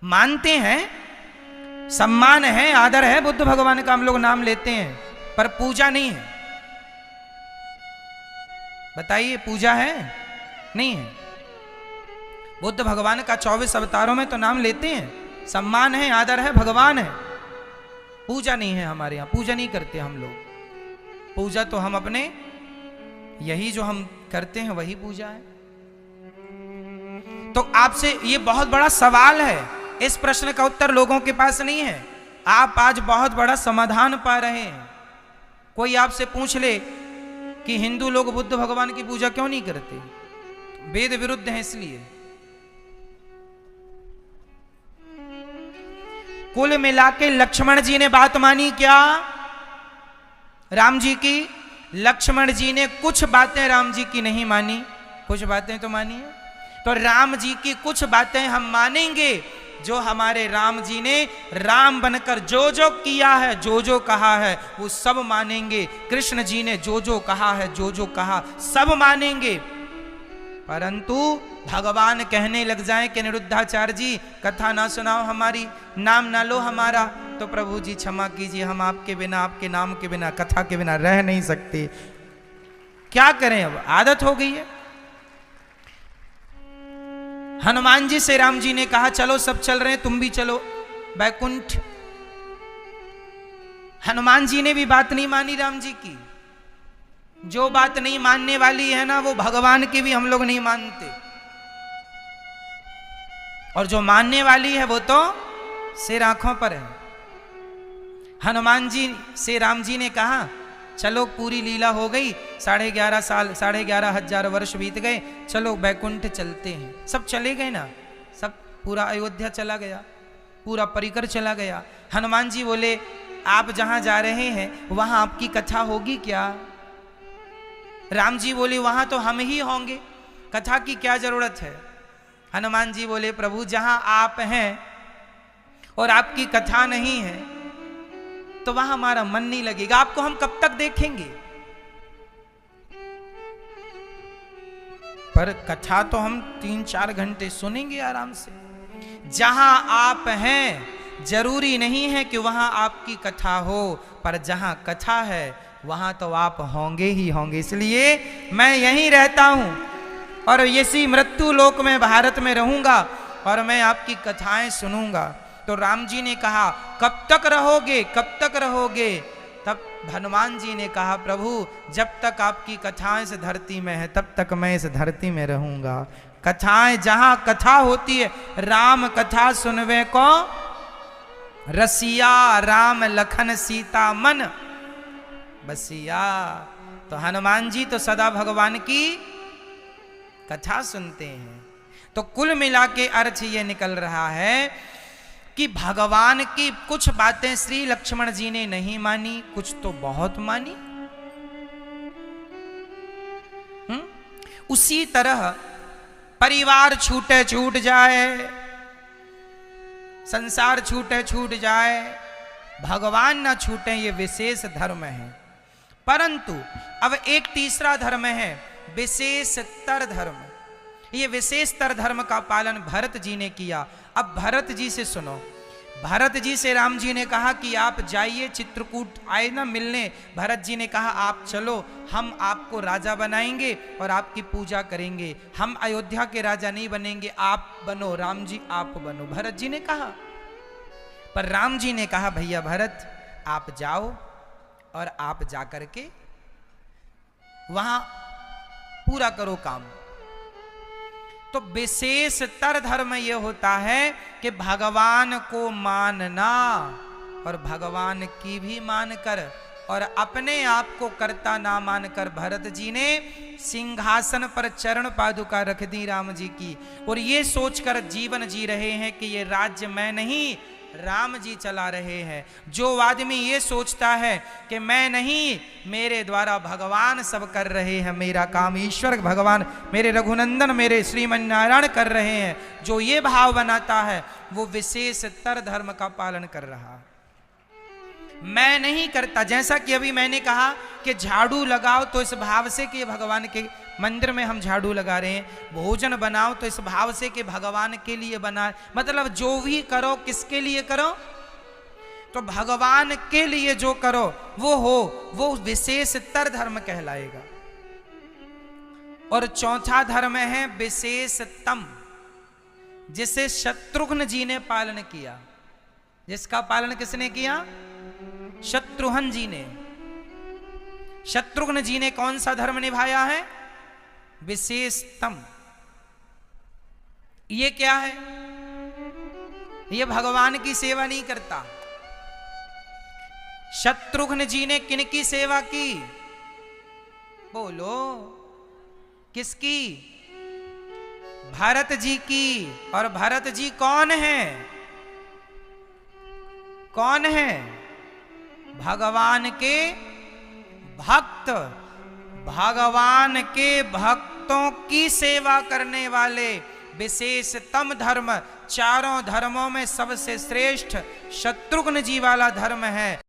मानते हैं, सम्मान है, आदर है, बुद्ध भगवान का हम लोग नाम लेते हैं, पर पूजा नहीं है। बताइए, पूजा है? नहीं है। बुद्ध भगवान का 24 अवतारों में तो नाम लेते हैं, सम्मान है, आदर है, भगवान है, पूजा नहीं है हमारे यहां, पूजा नहीं करते हम लोग। पूजा तो हम अपने, यही जो हम करते हैं वही पूजा है। तो आपसे ये बहुत बड़ा सवाल है, इस प्रश्न का उत्तर लोगों के पास नहीं है। आप आज बहुत बड़ा समाधान पा रहे हैं। कोई आपसे पूछ ले कि हिंदू लोग बुद्ध भगवान की पूजा क्यों नहीं करते, वेद विरुद्ध है इसलिए। कुल मिला के लक्ष्मण जी ने बात मानी क्या? राम जी की। लक्ष्मण जी ने कुछ बातें राम जी की नहीं मानी, कुछ बातें तो मानी है। तो राम जी की कुछ बातें हम मानेंगे, जो हमारे राम जी ने राम बनकर जो जो किया है, जो जो कहा है, वो सब मानेंगे। कृष्ण जी ने जो जो कहा है, जो जो कहा, सब मानेंगे। परंतु भगवान कहने लग जाए कि अनिरुद्धाचार्य जी कथा ना सुनाओ हमारी, नाम ना लो हमारा, तो प्रभु जी क्षमा कीजिए, हम आपके बिना, आपके नाम के बिना, कथा के बिना रह नहीं सकते। क्या करें, अब आदत हो गई है। हनुमान जी से राम जी ने कहा चलो, सब चल रहे हैं, तुम भी चलो बैकुंठ। हनुमान जी ने भी बात नहीं मानी राम जी की। जो बात नहीं मानने वाली है ना, वो भगवान की भी हम लोग नहीं मानते, और जो मानने वाली है वो तो सिर आंखों पर है। हनुमान जी से राम जी ने कहा चलो पूरी लीला हो गई, 11.5 साल 11,500 वर्ष बीत गए, चलो बैकुंठ चलते हैं। सब चले गए ना, सब पूरा अयोध्या चला गया, पूरा परिकर चला गया। हनुमान जी बोले आप जहां जा रहे हैं वहां आपकी कथा होगी क्या? राम जी बोले वहां तो हम ही होंगे, कथा की क्या जरूरत है? हनुमान जी बोले प्रभु जहां आप हैं और आपकी कथा नहीं है तो वहां हमारा मन नहीं लगेगा, आपको हम कब तक देखेंगे? पर कथा तो हम 3-4 घंटे सुनेंगे आराम से। जहां आप हैं जरूरी नहीं है कि वहां आपकी कथा हो, पर जहां कथा है वहां तो आप होंगे ही होंगे। इसलिए मैं यहीं रहता हूं और इसी मृत्यु लोक में भारत में रहूंगा और मैं आपकी कथाएं सुनूंगा। तो राम जी ने कहा कब तक रहोगे, कब तक रहोगे? तब हनुमान जी ने कहा प्रभु जब तक आपकी कथाएं इस धरती में है तब तक मैं इस धरती में रहूंगा। कथाएं जहां कथा होती है, राम कथा सुनवे को रसिया, राम लखन सीता मन बसिया। तो हनुमान जी तो सदा भगवान की कथा सुनते हैं। तो कुल मिला के अर्थ ये निकल रहा है कि भगवान की कुछ बातें श्री लक्ष्मण जी ने नहीं मानी, कुछ तो बहुत मानी। उसी तरह परिवार छूटे छूट जाए, संसार छूटे छूट जाए, भगवान ना छूटे, ये विशेष धर्म है। परंतु अब एक तीसरा धर्म है विशेषतर धर्म। ये विशेषतर धर्म का पालन भरत जी ने किया। अब भरत जी से सुनो, भरत जी से राम जी ने कहा कि आप जाइए, चित्रकूट आए ना मिलने। भरत जी ने कहा आप चलो, हम आपको राजा बनाएंगे और आपकी पूजा करेंगे। हम अयोध्या के राजा नहीं बनेंगे, आप बनो, राम जी आप बनो, भरत जी ने कहा। पर राम जी ने कहा भैया भरत आप जाओ और आप जाकर के वहां पूरा करो काम। तो विशेषतर धर्म यह होता है कि भगवान को मानना और भगवान की भी मानकर और अपने आप को कर्ता ना मानकर भरत जी ने सिंहासन पर चरण पादुका रख दी राम जी की, और ये सोचकर जीवन जी रहे हैं कि ये राज्य मैं नहीं राम जी चला रहे हैं। जो आदमी ये सोचता है कि मैं नहीं, मेरे द्वारा भगवान सब कर रहे हैं, मेरा काम ईश्वर भगवान मेरे रघुनंदन मेरे श्रीमन नारायण कर रहे हैं, जो ये भाव बनाता है वो विशेषतर धर्म का पालन कर रहा। मैं नहीं करता, जैसा कि अभी मैंने कहा कि झाड़ू लगाओ तो इस भाव से कि भगवान के मंदिर में हम झाड़ू लगा रहे हैं, भोजन बनाओ तो इस भाव से कि भगवान के लिए बना, मतलब जो भी करो किसके लिए करो, तो भगवान के लिए जो करो वो हो, वो विशेषतर धर्म कहलाएगा। और चौथा धर्म है विशेषतम, जिसे शत्रुघ्न जी ने पालन किया। जिसका पालन किसने किया? शत्रुघ्न जी ने। शत्रुघ्न जी ने कौन सा धर्म निभाया है? विशेषतम। ये क्या है? ये भगवान की सेवा नहीं करता। शत्रुघ्न जी ने किनकी सेवा की? बोलो किसकी? भरत जी की। और भरत जी कौन है? कौन है? भगवान के भक्त। भगवान के भक्तों की सेवा करने वाले विशेषतम धर्म, चारों धर्मों में सबसे श्रेष्ठ शत्रुघ्न जी वाला धर्म है।